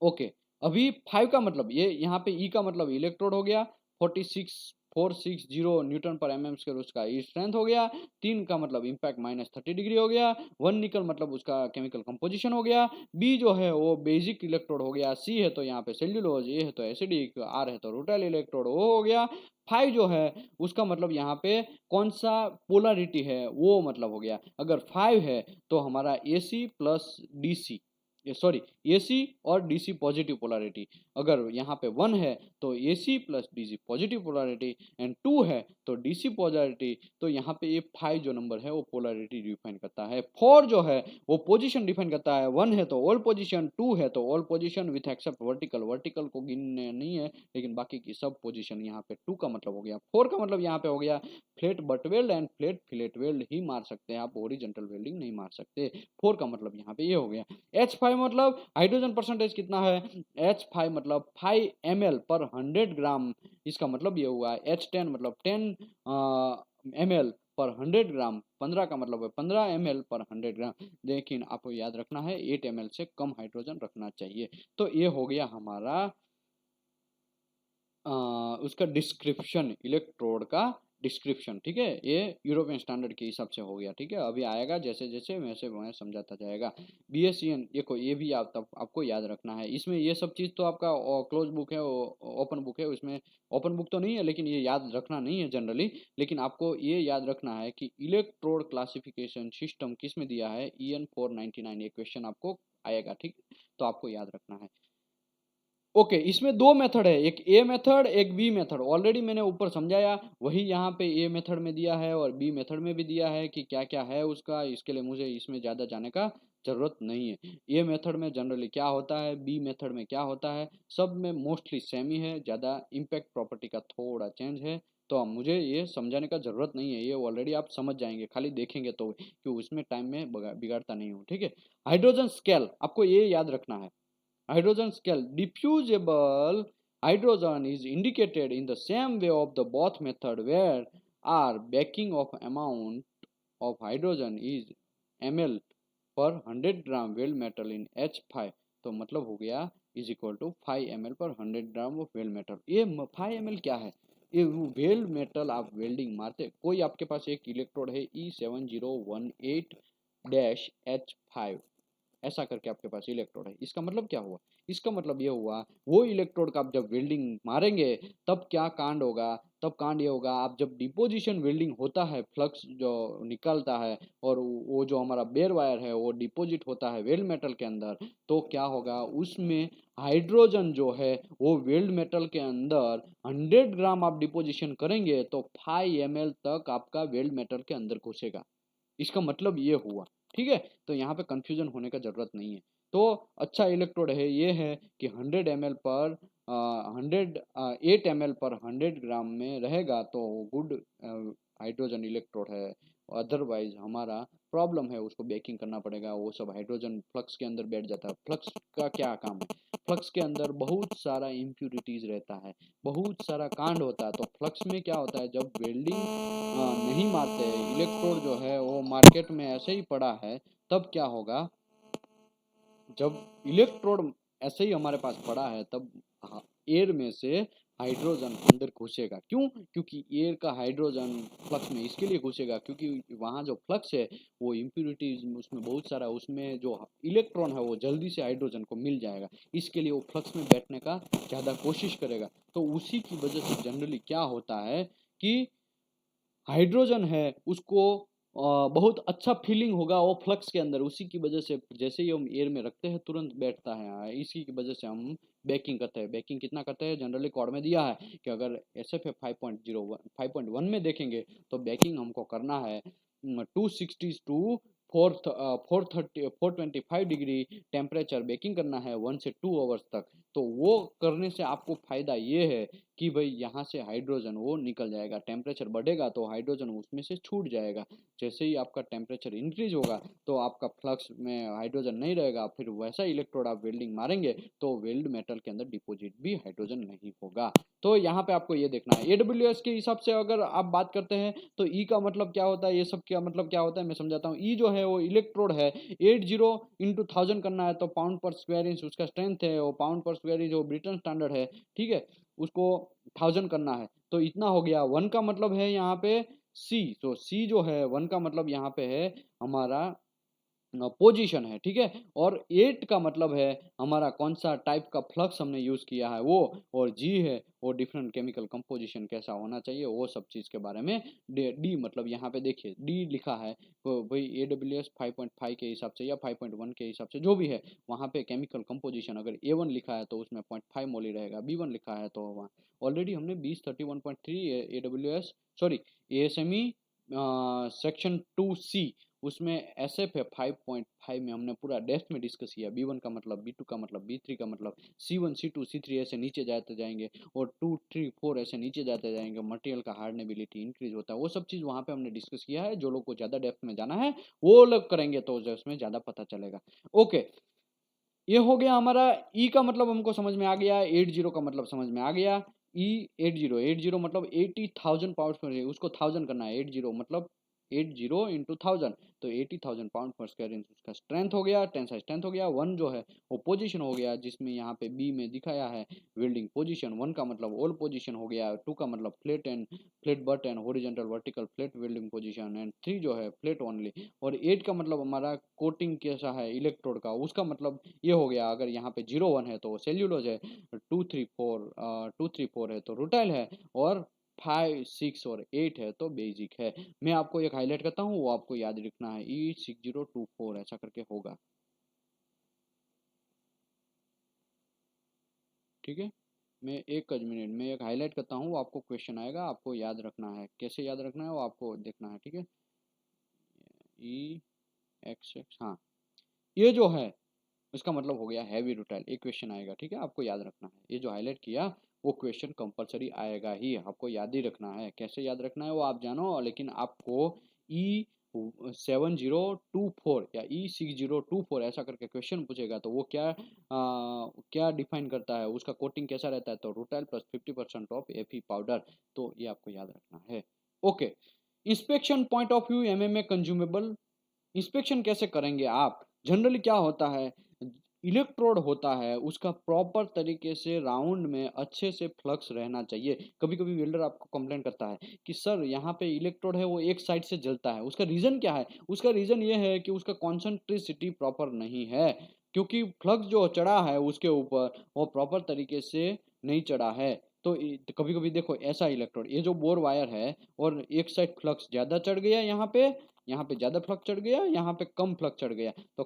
ओके, अभी 5 का मतलब ये यहाँ पे ई का मतलब इलेक्ट्रोड हो गया, 460 न्यूटन पर एम एम स्क्वायर उसका ई स्ट्रेंथ हो गया। 3 का मतलब इम्पैक्ट -30 डिग्री हो गया। 1 निकल मतलब उसका केमिकल कंपोजिशन हो गया। बी जो है वो बेसिक इलेक्ट्रोड हो गया। सी है तो यहाँ पे सेल्यूलोज, ए है तो एसिडिक, आर है तो रूटाइल इलेक्ट्रोड, वो हो गया। 5 जो है उसका मतलब यहाँ पे कौन सा पोलरिटी है वो मतलब हो गया। अगर 5 है तो हमारा A C plus D C, sorry AC और डीसी पॉजिटिव पोलैरिटी। अगर यहाँ पे 1 है तो AC plus DC positive polarity, and 2 है तो डीसी पोलैरिटी। तो यहाँ पे ये 5 जो नंबर है वो पोलैरिटी डिफाइन करता है। 4 जो है वो पोजीशन डिफाइन करता है। 1 है तो ऑल पोजीशन, 2 है तो all position with except vertical, vertical को गिनने नहीं है लेकिन बाकी की सब पोजीशन। यहाँ पे 2 का मतलब हो गया। 4 का मतलब यहाँ पे हो गया flat butt weld and flat fillet weld ही मार सकते हैं आप, ओरिजेंटल वेल्डिंग नहीं मार सकते। 4 का मतलब यहाँ पे ये हो गया। H5 मतलब हाइड्रोजन परसेंटेज कितना है, H5 मतलब 5 ml पर 100 ग्राम, इसका मतलब ये हुआ। H10 मतलब 10 ml पर 100 ग्राम, 15 का मतलब है 15 ml पर 100 ग्राम। लेकिन आपको याद रखना है 8 ml से कम हाइड्रोजन रखना चाहिए। तो ये हो गया हमारा उसका डिस्क्रिप्शन, इलेक्ट्रोड का डिस्क्रिप्शन। ठीक है, ये यूरोपियन स्टैंडर्ड के हिसाब से हो गया। ठीक है, अभी आएगा जैसे जैसे वैसे वैसे समझाता जाएगा। BSCN देखो ये भी आपको याद रखना है। इसमें ये सब चीज़ तो आपका क्लोज बुक है, ओपन बुक है, उसमें ओपन बुक तो नहीं है लेकिन ये याद रखना नहीं है जनरली। लेकिन आपको ये याद रखना है कि इलेक्ट्रोड क्लासिफिकेशन सिस्टम किस में दिया है, EN 499, ये क्वेश्चन आपको आएगा। ठीक, तो आपको याद रखना है। ओके, इसमें दो मेथड है, एक ए मेथड एक बी मेथड। ऑलरेडी मैंने ऊपर समझाया, वही यहाँ पे ए मेथड में दिया है और बी मेथड में भी दिया है कि क्या क्या है उसका। इसके लिए मुझे इसमें ज़्यादा जाने का ज़रूरत नहीं है। ए मेथड में जनरली क्या होता है, बी मेथड में क्या होता है, सब में मोस्टली सेम ही है, ज़्यादा इम्पैक्ट प्रॉपर्टी का थोड़ा चेंज है। तो अब मुझे ये समझाने का ज़रूरत नहीं है, ये ऑलरेडी आप समझ जाएंगे, खाली देखेंगे तो, कि उसमें टाइम में बिगाड़ता नहीं हूँ। ठीक है, हाइड्रोजन स्केल आपको ये याद रखना है। Hydrogen scale diffusible hydrogen is indicated in the same way of the both method where R backing of amount of hydrogen is ml per 100 gram weld metal in H5। तो मतलब हो गया is equal to 5 ml पर 100 gram of weld metal. ये 5 ml क्या है, ये weld metal आप वेल्डिंग मारते, कोई आपके पास एक इलेक्ट्रोड है E7018-H5, ऐसा करके आपके पास इलेक्ट्रोड है। इसका मतलब क्या हुआ, इसका मतलब ये हुआ वो इलेक्ट्रोड का आप जब वेल्डिंग मारेंगे तब क्या कांड होगा, तब कांड ये होगा आप जब डिपोजिशन वेल्डिंग होता है, फ्लक्स जो निकलता है और वो जो हमारा बेयर वायर है वो डिपोजिट होता है वेल्ड मेटल के अंदर, तो क्या होगा उसमें हाइड्रोजन जो है वो वेल्ड मेटल के अंदर 100 ग्राम आप डिपोजिशन करेंगे तो 5 ml तक आपका वेल्ड मेटल के अंदर घुसेगा। इसका मतलब ये हुआ। ठीक है, तो यहाँ पे कंफ्यूजन होने का जरूरत नहीं है। तो अच्छा इलेक्ट्रोड है ये है कि 100 ml पर 8 ml पर 100 ग्राम में रहेगा तो गुड हाइड्रोजन इलेक्ट्रोड है। अदरवाइज हमारा प्रॉब्लम है, उसको बेकिंग करना पड़ेगा, वो सब हाइड्रोजन फ्लक्स के अंदर बैठ जाता है। फ्लक्स का क्या काम है? फ्लक्स के अंदर बहुत सारा इम्प्यूरिटीज रहता है, बहुत सारा कांड होता है। तो फ्लक्स में क्या होता है, जब वेल्डिंग नहीं मारते हैं, इलेक्ट्रोड जो है वो मार्केट में ऐसे ही पड़ा है, तब क्या होगा, जब इलेक्ट्रोड ऐसे ही हमारे पास पड़ा है, तब एयर में से हाइड्रोजन अंदर घुसेगा। क्यों? क्योंकि एयर का हाइड्रोजन फ्लक्स में इसके लिए घुसेगा क्योंकि वहाँ जो फ्लक्स है वो इम्प्यूरिटीज उसमें बहुत सारा, उसमें जो इलेक्ट्रॉन है वो जल्दी से हाइड्रोजन को मिल जाएगा, इसके लिए वो फ्लक्स में बैठने का ज़्यादा कोशिश करेगा। तो उसी की वजह से जनरली क्या होता है कि हाइड्रोजन है उसको बहुत अच्छा फीलिंग होगा वो फ्लक्स के अंदर, उसी की वजह से जैसे ही हम एयर में रखते हैं तुरंत बैठता है। इसी की वजह से हम बेकिंग करते हैं। बेकिंग कितना करते हैं, जनरली कोड में दिया है कि अगर एस एफ 5.1 में देखेंगे तो बेकिंग हमको करना है 260 टू 425 डिग्री टेम्परेचर बेकिंग करना है 1 से 2 आवर्स तक। तो वो करने से आपको फायदा ये है कि भाई यहाँ से हाइड्रोजन वो निकल जाएगा, टेम्परेचर बढ़ेगा तो हाइड्रोजन उसमें से छूट जाएगा। जैसे ही आपका टेम्परेचर इंक्रीज होगा तो आपका फ्लक्स में हाइड्रोजन नहीं रहेगा, फिर वैसा इलेक्ट्रोड आप वेल्डिंग मारेंगे तो वेल्ड मेटल के अंदर डिपॉजिट भी हाइड्रोजन नहीं होगा। तो यहाँ पे आपको ये देखना है। एडब्ल्यूएस के हिसाब से अगर आप बात करते हैं तो ई का मतलब क्या होता है, ये सब का मतलब क्या होता है मैं समझाता हूँ। ई जो है वो इलेक्ट्रोड है, 80 × 1000 करना है तो पाउंड पर स्क्वायर इंच उसका स्ट्रेंथ है, वो पाउंड पर स्क्वायर इंच वो ब्रिटेन स्टैंडर्ड है, ठीक है, उसको 1000 करना है तो इतना हो गया। वन का मतलब है यहाँ पे सी, तो सी जो है वन का मतलब यहाँ पे है हमारा पोजीशन है, ठीक है। और 8 का मतलब है हमारा कौन सा टाइप का फ्लक्स हमने यूज किया है वो, और जी है वो डिफरेंट केमिकल कंपोजिशन कैसा होना चाहिए वो सब चीज के बारे में। डी मतलब यहाँ पे देखिए डी लिखा है तो भाई AWS 5.5 के हिसाब से या 5.1 के हिसाब से जो भी है वहाँ पे केमिकल कंपोजिशन अगर A1 लिखा है तो उसमें 0.5 मोल ही रहेगा, B1 लिखा है तो वहाँ ऑलरेडी हमने 2031.3 AWS sorry ASME section 2C उसमें SF है 5.5 में हमने पूरा डेप्थ में डिस्कस किया। B1 का मतलब, B2 का मतलब, B3 का मतलब, C1 C2 C3 ऐसे नीचे जाते जाएंगे और 2 3 4 ऐसे नीचे जाते जाएंगे। मटेरियल का हार्डनेबिलिटी इंक्रीज होता है, वो सब चीज़ वहाँ पे हमने डिस्कस किया है। जो लोग को ज़्यादा डेप्थ में जाना है वो लोग करेंगे तो उसमें ज़्यादा पता चलेगा। ओके, ये हो गया हमारा। ई का मतलब हमको समझ में आ गया, 80 का मतलब समझ में आ गया। ई 80 मतलब 80,000 पाउंड पर, उसको 1000 करना है। 80 मतलब 80 × 1000 तो 80,000 पाउंड पर स्क्वायर इंच उसका स्ट्रेंथ हो गया, टेंसाइल स्ट्रेंथ हो गया। वन जो है वो पोजीशन हो गया, जिसमें यहाँ पे बी में दिखाया है वेल्डिंग पोजीशन। वन का मतलब ऑल पोजीशन हो गया, टू का मतलब flat but and horizontal vertical flat welding position, and three जो है फ्लेट ओनली। और 8 का मतलब हमारा कोटिंग कैसा है इलेक्ट्रोड का, उसका मतलब ये हो गया। अगर यहाँ पे 0 1 है तो सेल्यूलोज है, 2 3 4 है तो रुटाइल है, और 5 6 और 8 है तो बेसिक है। मैं आपको एक हाईलाइट करता हूँ, वो आपको याद रखना है, E6024 ऐसा करके होगा, ठीक है। मैं एक मिनट में एक हाईलाइट करता हूँ, वो आपको क्वेश्चन आएगा, आपको याद रखना है। कैसे याद रखना है वो आपको देखना है, ठीक है। E हाँ, ये जो है इसका मतलब हो गया हैवी रूटाइल, एक क्वेश्चन आएगा, ठीक है, आपको याद रखना है। ये जो हाईलाइट किया वो क्वेश्चन कंपलसरी आएगा ही, आपको याद ही रखना है। कैसे याद रखना है वो आप जानो, लेकिन आपको E7024 या E6024 ऐसा करके क्वेश्चन पूछेगा तो वो क्या डिफाइन करता है, उसका कोटिंग कैसा रहता है, तो rutile plus 50% of Fe powder, तो ये आपको याद रखना है। Okay, inspection point of view MMA consumable inspection कैसे करेंगे आप। जनरली क्या होता है, इलेक्ट्रोड होता है उसका प्रॉपर तरीके से राउंड में अच्छे से फ्लक्स रहना चाहिए। कभी कभी वेल्डर आपको कंप्लेंट करता है कि सर यहाँ पे इलेक्ट्रोड है वो एक साइड से जलता है, उसका रीजन क्या है। उसका रीजन ये है कि उसका कॉन्सेंट्रिसिटी प्रॉपर नहीं है, क्योंकि फ्लक्स जो चढ़ा है उसके ऊपर वो प्रॉपर तरीके से नहीं चढ़ा है। तो कभी कभी देखो ऐसा इलेक्ट्रोड, ये जो बोर वायर है और एक साइड फ्लक्स ज्यादा चढ़ गया, यहाँ पे ज्यादा फ्लक्स चढ़ गया, यहाँ पे कम फ्लक्स चढ़ गया, तो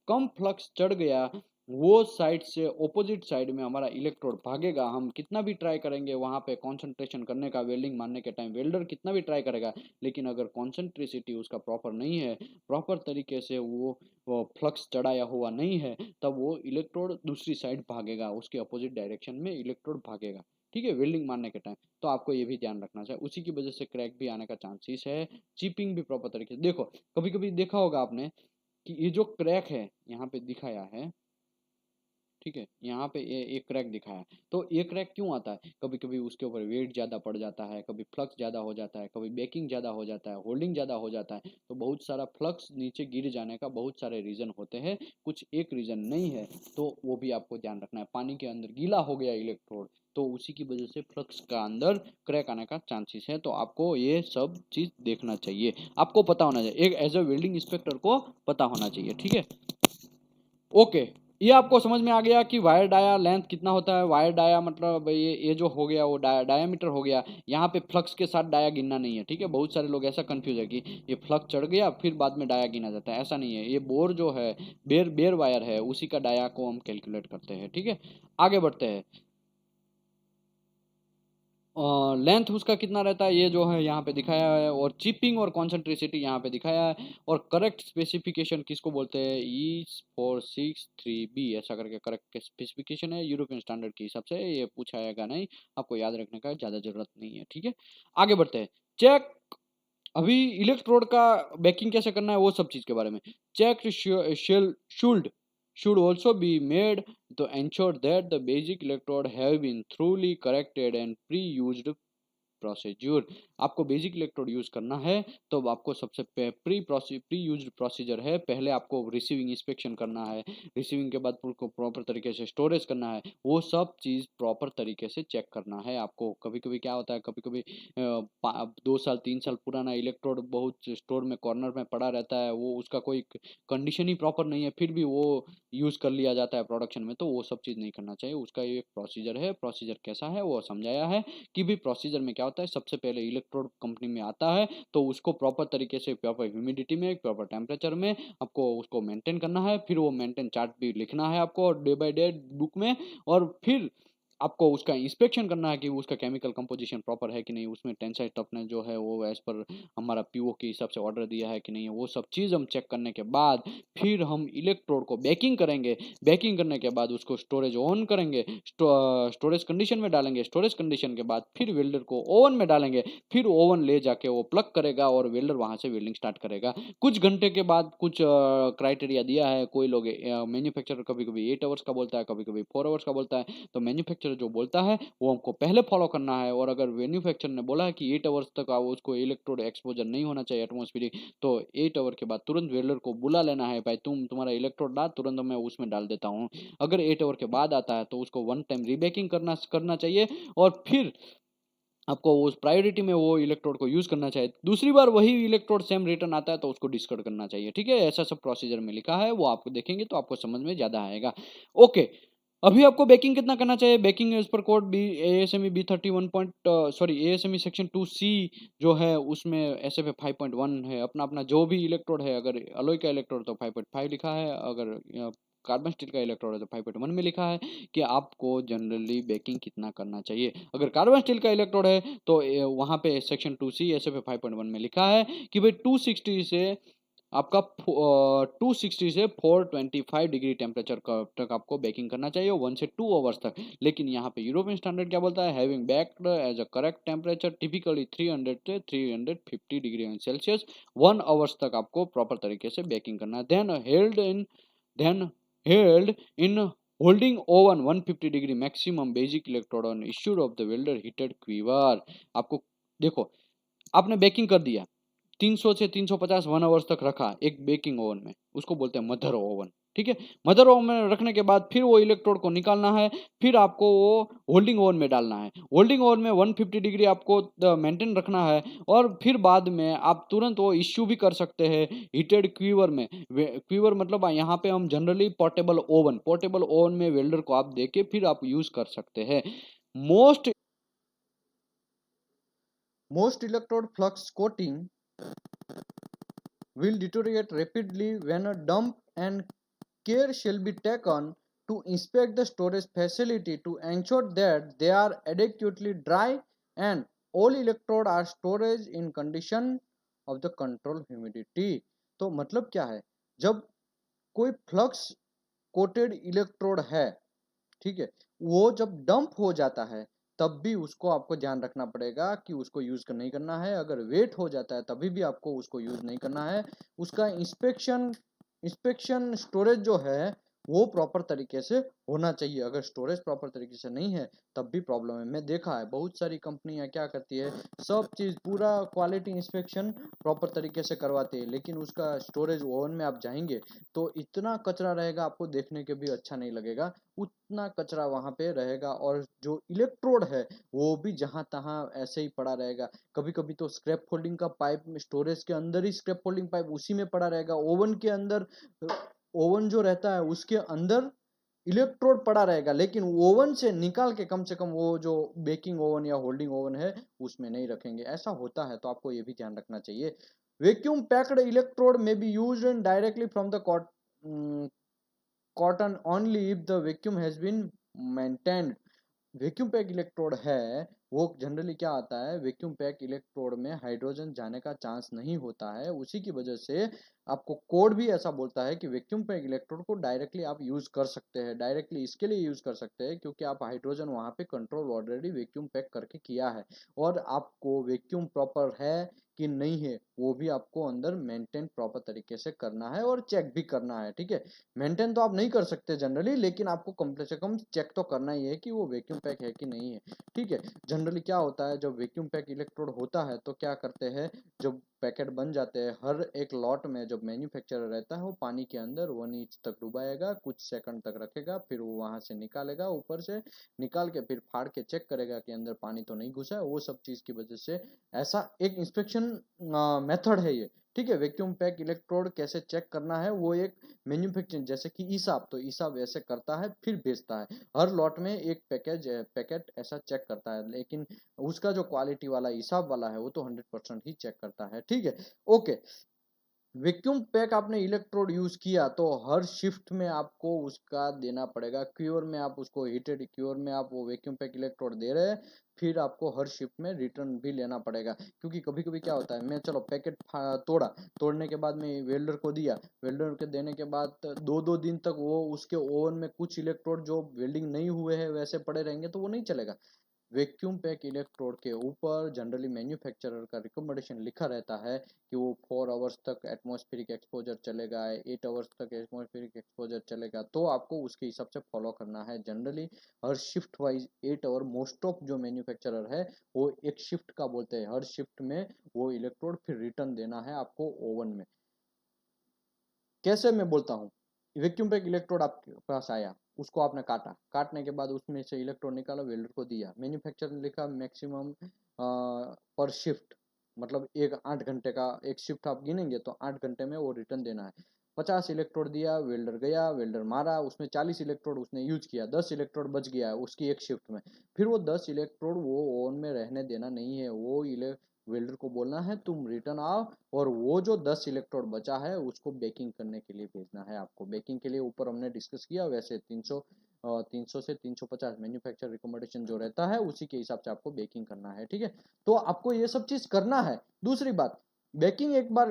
कम फ्लक्स चढ़ गया वो साइड से ऑपोजिट साइड में हमारा इलेक्ट्रोड भागेगा। हम कितना भी ट्राई करेंगे वहां पे कंसंट्रेशन करने का, वेल्डिंग मारने के टाइम वेल्डर कितना भी ट्राई करेगा, लेकिन अगर कॉन्सेंट्रिसिटी उसका प्रॉपर नहीं है, प्रॉपर तरीके से वो फ्लक्स चढ़ाया हुआ नहीं है, तब वो इलेक्ट्रोड दूसरी साइड भागेगा, उसके अपोजिट डायरेक्शन में इलेक्ट्रोड भागेगा। ठीक है, वेल्डिंग मारने के टाइम। तो आपको ये भी ध्यान रखना चाहिए, उसी की वजह से क्रैक भी आने का चांसेस है। चिपिंग भी प्रॉपर तरीके से देखो, कभी कभी देखा होगा आपने कि ये जो क्रैक है यहाँ पे दिखाया है, ठीक है, यहाँ पे ये एक क्रैक दिखा है, तो ये क्रैक क्यों आता है? कभी कभी उसके ऊपर वेट ज़्यादा पड़ जाता है, कभी फ्लक्स ज़्यादा हो जाता है, कभी बेकिंग ज़्यादा हो जाता है, होल्डिंग ज़्यादा हो जाता है। तो बहुत सारा फ्लक्स नीचे गिर जाने का बहुत सारे रीज़न होते हैं, कुछ एक रीज़न नहीं है। तो वो भी आपको ध्यान रखना है। पानी के अंदर गीला हो गया इलेक्ट्रोड, तो उसी की वजह से फ्लक्स का अंदर क्रैक आने का चांसेस है। तो आपको ये सब चीज़ देखना चाहिए, आपको पता होना चाहिए, एक एज अ वेल्डिंग इंस्पेक्टर को पता होना चाहिए। ठीक है, ओके, ये आपको समझ में आ गया कि वायर डाया लेंथ कितना होता है। वायर डाया मतलब ये जो हो गया वो डायामीटर हो गया। यहाँ पे फ्लक्स के साथ डाया गिनना नहीं है, ठीक है। बहुत सारे लोग ऐसा कंफ्यूज है कि ये फ्लक्स चढ़ गया फिर बाद में डाया गिना जाता है, ऐसा नहीं है। ये बोर जो है, बेर वायर है, उसी का डाया को हम कैलकुलेट करते हैं। ठीक है, आगे बढ़ते हैं। लेंथ उसका कितना रहता है ये जो है यहाँ पे दिखाया है, और चिपिंग और कॉन्सेंट्रिसिटी यहाँ पे दिखाया है। और करेक्ट स्पेसिफिकेशन किसको बोलते हैं? E463B ऐसा करके करेक्ट स्पेसिफिकेशन है यूरोपियन स्टैंडर्ड के हिसाब से। ये पूछा जाएगा नहीं, आपको याद रखने का ज़्यादा जरूरत नहीं है। ठीक है, आगे बढ़ते हैं। चेक, अभी इलेक्ट्रोड का बेकिंग कैसे करना है वो सब चीज़ के बारे में। Check should also be made to ensure that the basic electrode have been thoroughly corrected and pre-used procedure. आपको बेसिक इलेक्ट्रोड यूज करना है तो आपको सबसे प्री यूज्ड प्रोसीजर है, पहले आपको रिसीविंग इंस्पेक्शन करना है, रिसीविंग के बाद प्रॉपर तरीके से स्टोरेज करना है, वो सब चीज़ प्रॉपर तरीके से चेक करना है आपको। कभी कभी क्या होता है, कभी कभी 2 साल 3 साल पुराना इलेक्ट्रोड बहुत स्टोर में कॉर्नर में पड़ा रहता है, वो उसका कोई कंडीशन ही प्रॉपर नहीं है, फिर भी वो यूज़ कर लिया जाता है प्रोडक्शन में। तो वो सब चीज़ नहीं करना चाहिए। उसका एक प्रोसीजर है, प्रोसीजर कैसा है वो समझाया है कि भी प्रोसीजर में क्या होता है। सबसे पहले इलेक्ट्रोड कंपनी में आता है तो उसको प्रॉपर तरीके से प्रॉपर ह्यूमिडिटी में, प्रॉपर टेम्परेचर में आपको उसको मेंटेन करना है। फिर वो मेंटेन चार्ट भी लिखना है आपको डे बाय डे बुक में। और फिर आपको उसका इंस्पेक्शन करना है कि उसका केमिकल कंपोजिशन प्रॉपर है कि नहीं, उसमें टेंसाइल टफनेस जो है वो एज पर हमारा पीओ के हिसाब से ऑर्डर दिया है कि नहीं, वो सब चीज़ हम चेक करने के बाद फिर हम इलेक्ट्रोड को बेकिंग करेंगे। बेकिंग करने के बाद उसको स्टोरेज ऑन करेंगे, स्टोरेज कंडीशन में डालेंगे। स्टोरेज कंडीशन के बाद फिर वेल्डर को ओवन में डालेंगे, फिर ओवन ले जाके वो प्लग करेगा और वेल्डर वहाँ से वेल्डिंग स्टार्ट करेगा। कुछ घंटे के बाद कुछ क्राइटेरिया दिया है, कोई लोग मैन्युफैक्चरर कभी कभी 8 आवर्स का बोलता है, कभी कभी 4 आवर्स का बोलता है। तो मैन्युफैक्चरर जो बोलता है वो हमको पहले फॉलो करना है। और अगर मैन्युफैक्चरर ने बोला है कि 8 आवर्स तक उसको इलेक्ट्रोड एक्सपोजर नहीं होना चाहिए एटमोस्फियरिक, तो 8 आवर के बाद तुरंत वेल्डर को बुला लेना है, भाई तुम्हारा इलेक्ट्रोड डाल, तुरंत मैं उसमें डाल देता हूँ। अगर 8 आवर के बाद आता है तो उसको वन टाइम रीबेकिंग करना करना चाहिए, और फिर आपको उस प्रायोरिटी में वो इलेक्ट्रोड को यूज करना चाहिए। दूसरी बार वही इलेक्ट्रोड सेम रिटर्न आता है तो उसको डिस्कार्ड करना चाहिए। ठीक है, ऐसा सब प्रोसीजर में लिखा है, वो आपको देखेंगे तो आपको समझ में ज्यादा आएगा। ओके, अभी आपको बेकिंग कितना करना चाहिए? बेकिंग एज पर code B ASME B31 point sorry ASME section 2C जो है उसमें एसएफए 5.1 है। अपना अपना जो भी इलेक्ट्रोड है, अगर अलॉय का इलेक्ट्रोड तो 5.5 लिखा है, अगर कार्बन स्टील का इलेक्ट्रोड है तो 5.1 में लिखा है कि आपको जनरली बेकिंग कितना करना चाहिए। अगर कार्बन स्टील का इलेक्ट्रोड है तो वहाँ पे सेक्शन 2C एसएफए 5.1 में लिखा है कि भाई 260 से आपका 260 से 425 डिग्री टेम्परेचर तक आपको बेकिंग करना चाहिए, 1 से 2 आवर्स तक। लेकिन यहाँ पे यूरोपियन स्टैंडर्ड क्या बोलता है? Having baked as a correct temperature typically 300 से 350 डिग्री सेल्सियस 1 आवर्स तक आपको प्रॉपर तरीके से बेकिंग करना है। Then held in holding oven 150 degree maximum basic electrode on issued of the welder heated quiver. आपको देखो, आपने बेकिंग कर दिया, 300 से 350 1 आवर्स तक रखा एक बेकिंग ओवन में, उसको बोलते हैं मदर ओवन। ठीक है, मदर ओवन में रखने के बाद फिर वो इलेक्ट्रोड को निकालना है, फिर आपको वो होल्डिंग ओवन में डालना है। होल्डिंग ओवन में 150 डिग्री आपको मेंटेन रखना है, और फिर बाद में आप तुरंत वो इश्यू भी कर सकते हैं हीटेड क्वीवर में। क्वीवर मतलब यहाँ पे हम जनरली पोर्टेबल ओवन में वेल्डर को आप देके फिर आप यूज कर सकते हैं। Most most electrode flux coating will deteriorate rapidly when a dump, and care shall be taken to inspect the storage facility to ensure that they are adequately dry and all electrode are storage in condition of the control humidity। तो मतलब क्या है, जब कोई flux coated electrode है, ठीक है, वो जब डंप हो जाता है तब भी उसको आपको ध्यान रखना पड़ेगा कि उसको यूज नहीं करना है। अगर वेट हो जाता है तभी भी आपको उसको यूज नहीं करना है। उसका इंस्पेक्शन स्टोरेज जो है वो प्रॉपर तरीके से होना चाहिए। अगर स्टोरेज प्रॉपर तरीके से नहीं है तब भी प्रॉब्लम है। मैं देखा है बहुत सारी कंपनियां क्या करती है, सब चीज पूरा क्वालिटी इंस्पेक्शन प्रॉपर तरीके से करवाती है, लेकिन उसका स्टोरेज ओवन में आप जाएंगे तो इतना कचरा रहेगा, आपको देखने के भी अच्छा नहीं लगेगा, उतना कचरा वहां पे रहेगा। और जो इलेक्ट्रोड है वो भी जहां तहां ऐसे ही पड़ा रहेगा। कभी कभी तो स्क्रैप फोल्डिंग का पाइप स्टोरेज के अंदर ही स्क्रैप फोल्डिंग पाइप उसी में पड़ा रहेगा। ओवन के अंदर, ओवन जो रहता है उसके अंदर इलेक्ट्रोड पड़ा रहेगा, लेकिन ओवन से निकाल के कम से कम वो जो बेकिंग ओवन या होल्डिंग ओवन है उसमें नहीं रखेंगे। ऐसा होता है तो आपको ये भी ध्यान रखना चाहिए। वैक्यूम पैक्ड इलेक्ट्रोड में be used directly from the cotton only if the vacuum has been maintained. Vacuum pack electrode है वो जनरली क्या आता है, वैक्यूम पैक इलेक्ट्रोड में हाइड्रोजन जाने का चांस नहीं होता है। उसी की वजह से आपको कोड भी ऐसा बोलता है कि वैक्यूम पैक इलेक्ट्रोड को डायरेक्टली आप यूज कर सकते हैं। डायरेक्टली इसके लिए यूज कर सकते हैं क्योंकि आप हाइड्रोजन वहां पे कंट्रोल ऑलरेडी वैक्यूम पैक करके किया है, और आपको वैक्यूम प्रॉपर है कि नहीं है वो भी आपको अंदर मेंटेन प्रॉपर तरीके से करना है और चेक भी करना है। ठीक है, मेंटेन तो आप नहीं कर सकते जनरली, लेकिन आपको कम से कम चेक तो करना ही है कि वो वैक्यूम पैक है कि नहीं है। ठीक है, जनरली क्या होता है जब वैक्यूम पैक इलेक्ट्रोड होता है तो क्या करते हैं, जब पैकेट बन जाते हैं हर एक लॉट में, जब मैन्युफैक्चरर रहता है वो पानी के अंदर 1 इंच तक डुबाएगा, कुछ सेकंड तक रखेगा, फिर वो वहां से निकालेगा, ऊपर से निकाल के फिर फाड़ के चेक करेगा कि अंदर पानी तो नहीं घुसा है। वो सब चीज की वजह से ऐसा एक इंस्पेक्शन मेथड है ये। ठीक है, वैक्यूम पैक इलेक्ट्रोड कैसे चेक करना है वो एक मैन्युफैक्चरिंग, जैसे कि ईसाब, तो ईसाब ऐसे करता है फिर बेचता है। हर लॉट में एक पैकेट ऐसा चेक करता है, लेकिन उसका जो क्वालिटी वाला ईसाब वाला है वो तो 100% ही चेक करता है। ठीक है, ओके। वैक्यूम पैक आपने इलेक्ट्रोड यूज किया तो हर शिफ्ट में आपको उसका देना पड़ेगा। क्योर में आप उसको हीटेड क्योर में आप वो वैक्यूम पैक इलेक्ट्रोड दे रहे हैं, फिर आपको हर शिफ्ट में रिटर्न भी लेना पड़ेगा। क्योंकि कभी कभी क्या होता है, मैं चलो पैकेट तोड़ा, तोड़ने के बाद में वेल्डर को दिया, वेल्डर के देने के बाद 2-2 दिन तक वो उसके ओवन में कुछ इलेक्ट्रोड जो वेल्डिंग नहीं हुए हैं वैसे पड़े रहेंगे तो वो नहीं चलेगा। वैक्यूम पैक इलेक्ट्रोड के ऊपर जनरली मैन्युफैक्चरर का रिकमेंडेशन लिखा रहता है कि वो 4 आवर्स तक एटमॉस्फेरिक एक्सपोजर चलेगा, 8 आवर्स तक एटमॉस्फेरिक एक्सपोजर चलेगा, तो आपको उसके हिसाब से फॉलो करना है। जनरली हर shift wise 8 hour, most of जो मैन्युफैक्चरर है वो एक शिफ्ट का बोलते हैं, हर शिफ्ट में वो इलेक्ट्रोड फिर रिटर्न देना है आपको ओवन में। कैसे मैं बोलता हूँ, वैक्यूम पैक इलेक्ट्रोड आपके पास आया, उसको आपने काटा, काटने के बाद उसमें से इलेक्ट्रोड निकाला, वेल्डर को दिया, मैन्युफैक्चरर ने लिखा मैक्सिमम पर शिफ्ट, मतलब एक 8 घंटे का एक शिफ्ट आप गिनेंगे तो 8 घंटे में वो रिटर्न देना है। 50 इलेक्ट्रोड दिया, वेल्डर गया, वेल्डर मारा, उसमें 40 इलेक्ट्रोड उसने यूज किया, 10 इलेक्ट्रोड बच गया है उसकी एक शिफ्ट में, फिर वो 10 इलेक्ट्रोड वो ओवन में रहने देना नहीं है, वो वेल्डर को बोलना है तुम रिटर्न आओ, और वो जो 10 इलेक्ट्रोड बचा है उसको बेकिंग करने के लिए भेजना है आपको। बेकिंग के लिए ऊपर हमने डिस्कस किया, वैसे 300 से 350 मैन्युफैक्चर रिकमेंडेशन जो रहता है उसी के हिसाब से आपको बेकिंग करना है। ठीक है, तो आपको ये सब चीज करना है। दूसरी बात, बेकिंग एक बार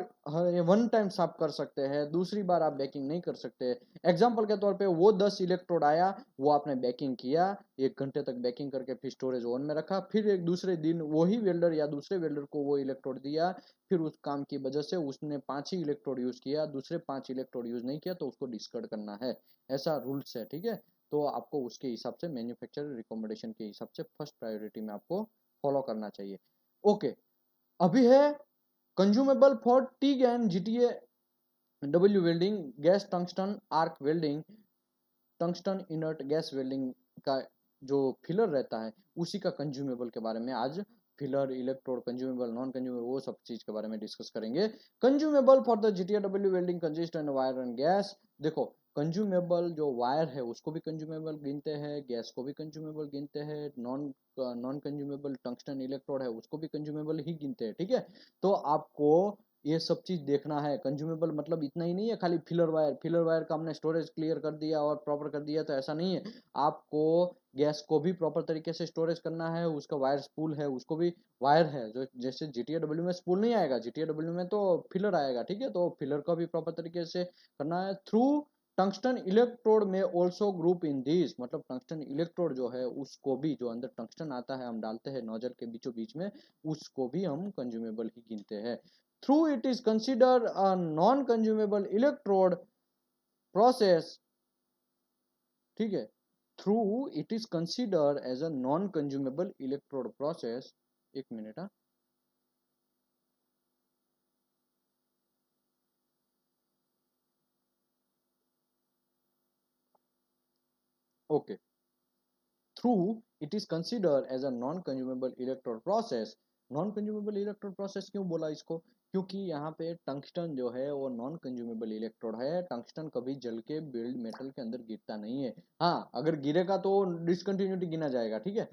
1 टाइम आप कर सकते हैं, दूसरी बार आप बेकिंग नहीं कर सकते। एग्जाम्पल के तौर पे वो 10 इलेक्ट्रोड आया, वो आपने बेकिंग किया, 1 घंटे तक बेकिंग करके फिर स्टोरेज ओवन में रखा, फिर एक दूसरे दिन वही वेल्डर या दूसरे वेल्डर को वो इलेक्ट्रोड दिया, फिर उस काम की वजह से उसने 5 ही इलेक्ट्रोड यूज किया, दूसरे 5 इलेक्ट्रोड यूज नहीं किया तो उसको डिस्कार्ड करना है। ऐसा रूल्स है। ठीक है, तो आपको उसके हिसाब से मैन्युफैक्चरर रिकमेंडेशन के हिसाब से फर्स्ट प्रायोरिटी में आपको फॉलो करना चाहिए। ओके, अभी है consumable for TIG and GTA W welding, gas tungsten arc welding, tungsten inert gas welding का जो फिलर रहता है उसी का कंज्यूमेबल के बारे में आज filler, electrode, consumable, non consumable, वो सब चीज के बारे में डिस्कस करेंगे। Consumable for the GTW welding consist and wire and gas. देखो, कंज्यूमेबल जो वायर है उसको भी कंज्यूमेबल गिनते हैं, गैस को भी कंज्यूमेबल गिनते हैं, नॉन कंज्यूमेबल टंगस्टन इलेक्ट्रोड है उसको भी कंज्यूमेबल ही गिनते हैं। ठीक है, तो आपको ये सब चीज देखना है। कंज्यूमेबल मतलब इतना ही नहीं है खाली फिलर वायर, फिलर वायर का हमने स्टोरेज क्लियर कर दिया और प्रॉपर कर दिया तो ऐसा नहीं है। आपको गैस को भी प्रॉपर तरीके से स्टोरेज करना है, उसका वायर स्पूल है उसको भी, वायर है जो जैसे जीटीएडब्ल्यू में स्पूल नहीं आएगा, जीटीएडब्ल्यू में तो फिलर आएगा। ठीक है, तो फिलर का भी प्रॉपर तरीके से करना है। थ्रू टंगस्टन इलेक्ट्रोड में ऑल्सो ग्रुप इन दिस, मतलब टंगस्टन इलेक्ट्रोड जो है उसको भी, जो अंदर टंगस्टन आता है हम डालते हैं नोजल के बीचों बीच में, उसको भी हम कंज्यूमेबल ही गिनते हैं। Through it is consider a non consumable electrode process, ठीक है, through it is consider as a non consumable electrode process. एक मिनट, हाँ, okay, through it is consider as a non consumable electrode process. Non consumable electrode process क्यों बोला इसको? क्योंकि यहाँ पे टंगस्टन जो है वो नॉन कंज्यूमेबल इलेक्ट्रोड है, टंगस्टन कभी जल के बिल्ड मेटल के अंदर गिरता नहीं है। हाँ, अगर गिरेगा तो डिसकंटिन्यूटी गिना जाएगा, ठीक है,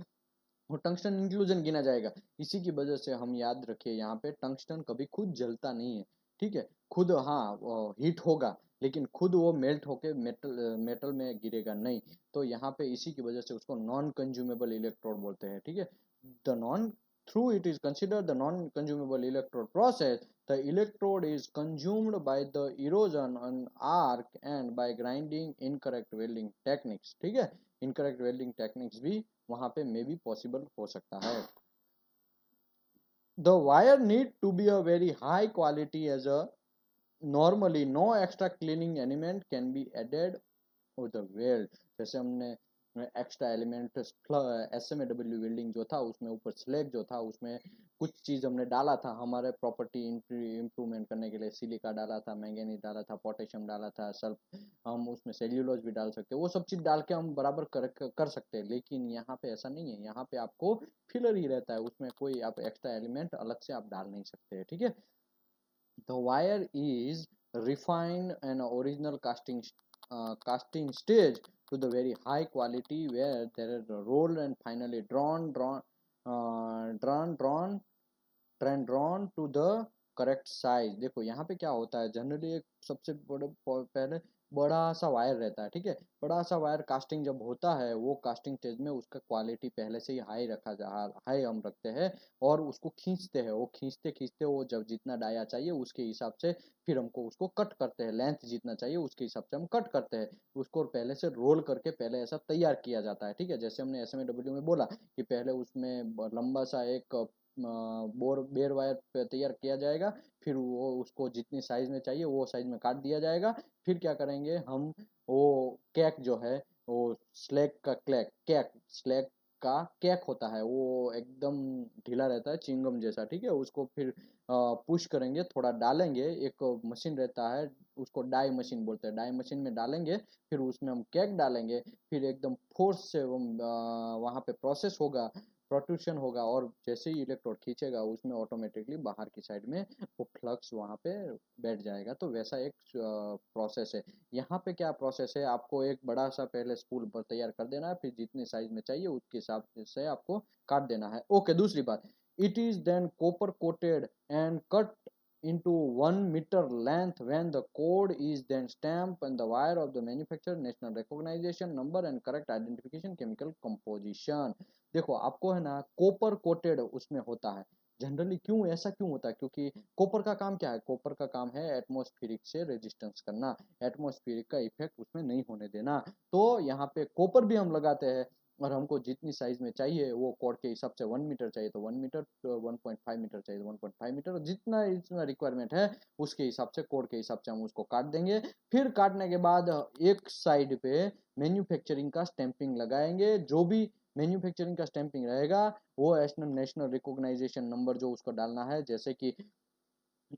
वो टंगस्टन इंक्लूजन गिना जाएगा। इसी की वजह से हम याद रखिए यहाँ पे टंगस्टन कभी खुद जलता नहीं है, ठीक है, खुद हाँ हीट होगा लेकिन खुद वो मेल्ट होके मेटल मेटल में गिरेगा नहीं। तो यहाँ पे इसी की वजह से उसको नॉन कंज्यूमेबल इलेक्ट्रोड बोलते हैं, ठीक है। The non through it is consider the non consumable electrode process, the electrode is consumed by the erosion on arc and by grinding incorrect welding techniques, ठीक है, इनकरेक्ट वेल्डिंग टेक्निक्स भी वहां पे मे भी पॉसिबल हो सकता है। The wire need to be a very high quality as a normally no extra cleaning element can be added और द वेल्ड। जैसे हमने एक्स्ट्रा एलिमेंट SMAW वेल्डिंग जो था उसमें ऊपर स्लैग जो था उसमें कुछ चीज हमने डाला था हमारे प्रॉपर्टी इम्प्रूवमेंट करने के लिए, सिलिका डाला था, मैंगनीज डाला था, पोटेशियम डाला था, सल्फ, हम उसमें सेल्यूलोज भी डाल सकते हैं, वो सब चीज डाल के हम बराबर कर सकते हैं। लेकिन यहाँ पे ऐसा नहीं है, यहाँ पे आपको फिलर ही रहता है, उसमें कोई आप एक्स्ट्रा एलिमेंट अलग से आप डाल नहीं सकते, ठीक है। The wire is refined and original casting stage to the very high quality where there is a rolled and finally drawn to the correct size. देखो यहाँ पे क्या होता है, जनरली एक सबसे बड़े पहले बड़ा सा वायर रहता है, ठीक है, बड़ा सा वायर कास्टिंग जब होता है वो कास्टिंग स्टेज में उसका क्वालिटी पहले से ही हाई रखा जा हाई हम रखते हैं और उसको खींचते हैं, वो खींचते खींचते वो जब जितना डाया चाहिए उसके हिसाब से फिर हमको उसको कट करते हैं, लेंथ जितना चाहिए उसके हिसाब से हम कट करते हैं उसको, और पहले से रोल करके पहले ऐसा तैयार किया जाता है, ठीक है। जैसे हमने SMAW में बोला कि पहले उसमें लंबा सा एक बेर वायर तैयार किया जाएगा, फिर वो उसको जितनी साइज में चाहिए वो साइज में काट दिया जाएगा। फिर क्या करेंगे हम, वो कैक जो है, वो स्लैग का स्लैग का कैक होता है, वो एकदम ढीला रहता है चिंगम जैसा, ठीक है, उसको फिर पुश करेंगे, थोड़ा डालेंगे, एक मशीन रहता है उसको डाई मशीन बोलते हैं, डाई मशीन में डालेंगे, फिर उसमें हम कैक डालेंगे, फिर एकदम फोर्स से वहाँ पे प्रोसेस होगा, प्रोट्रूशन होगा, और जैसे ही इलेक्ट्रोड खींचेगा उसमें ऑटोमेटिकली बाहर की साइड में वो फ्लक्स वहाँ पे बैठ जाएगा। तो वैसा एक प्रोसेस है। यहाँ पे क्या प्रोसेस है, आपको एक बड़ा सा पहले स्पूल पर तैयार कर देना है, फिर जितने साइज में चाहिए उसके हिसाब से आपको काट देना है। ओके, दूसरी बात, it is than copper coated and cut into 1 meter length when the code is then stamped on the wire of the manufacturer, national recognition number and correct identification chemical composition। देखो आपको है ना copper coated उसमें होता है generally, क्यों ऐसा क्यों होता है, क्योंकि कॉपर का काम क्या है, कॉपर का काम है एटमॉस्फेरिक से रेजिस्टेंस करना, एटमॉस्फेरिक का इफेक्ट उसमें नहीं होने देना। तो यहाँ पे कॉपर भी हम लगाते हैं और हमको जितनी साइज में चाहिए वो कोड के हिसाब से 1 मीटर चाहिए तो 1 मीटर, 1.5 मीटर चाहिए तो 1.5 मीटर, और जितना इसमें रिक्वायरमेंट है उसके हिसाब से कोड के हिसाब से हम उसको काट देंगे। फिर काटने के बाद एक साइड पे मैन्युफैक्चरिंग का स्टैंपिंग लगाएंगे, जो भी मैन्युफैक्चरिंग का स्टैंपिंग रहेगा वो नेशनल रिकॉग्नाइजेशन नंबर जो उसको डालना है, जैसे कि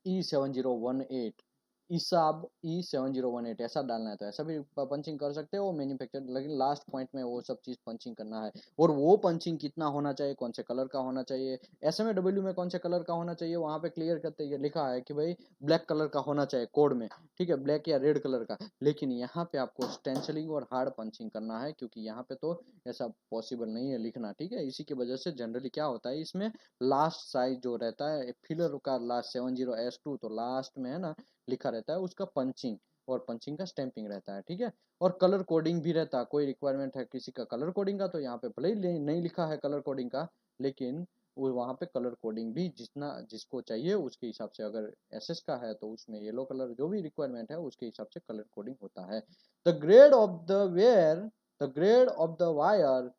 E7018 ईसाब E7018 ऐसा डालना है तो ऐसा भी पंचिंग कर सकते हो मैन्युफैक्चर, लेकिन लास्ट पॉइंट में वो सब चीज पंचिंग करना है। और वो पंचिंग कितना होना चाहिए, कौन से कलर का होना चाहिए, SMAW में कौन से कलर का होना चाहिए वहां पे क्लियर करते ये लिखा है कि भाई ब्लैक कलर का होना चाहिए कोड में, ठीक है, ब्लैक या रेड कलर का। लेकिन यहाँ पे आपको स्टेंसिलिंग और हार्ड पंचिंग करना है क्योंकि यहाँ पे तो ऐसा पॉसिबल नहीं है लिखना, ठीक है। इसी की वजह से जनरली क्या होता है इसमें लास्ट साइज जो रहता है फिलर का लास्ट 70S2 तो लास्ट में है ना लिखा रहता है उसका पंचिंग, और पंचिंग का स्टैंपिंग रहता है, ठीक है। और कलर कोडिंग भी रहता है, कोई रिक्वायरमेंट है किसी का कलर कोडिंग का तो यहाँ पे भले ही नहीं लिखा है कलर कोडिंग का, लेकिन वो वहाँ पे कलर कोडिंग भी जितना जिसको चाहिए उसके हिसाब से, अगर एसएस का है तो उसमें येलो कलर जो भी रिक्वायरमेंट है उसके हिसाब से कलर कोडिंग होता है। The grade of the where the grade of the wire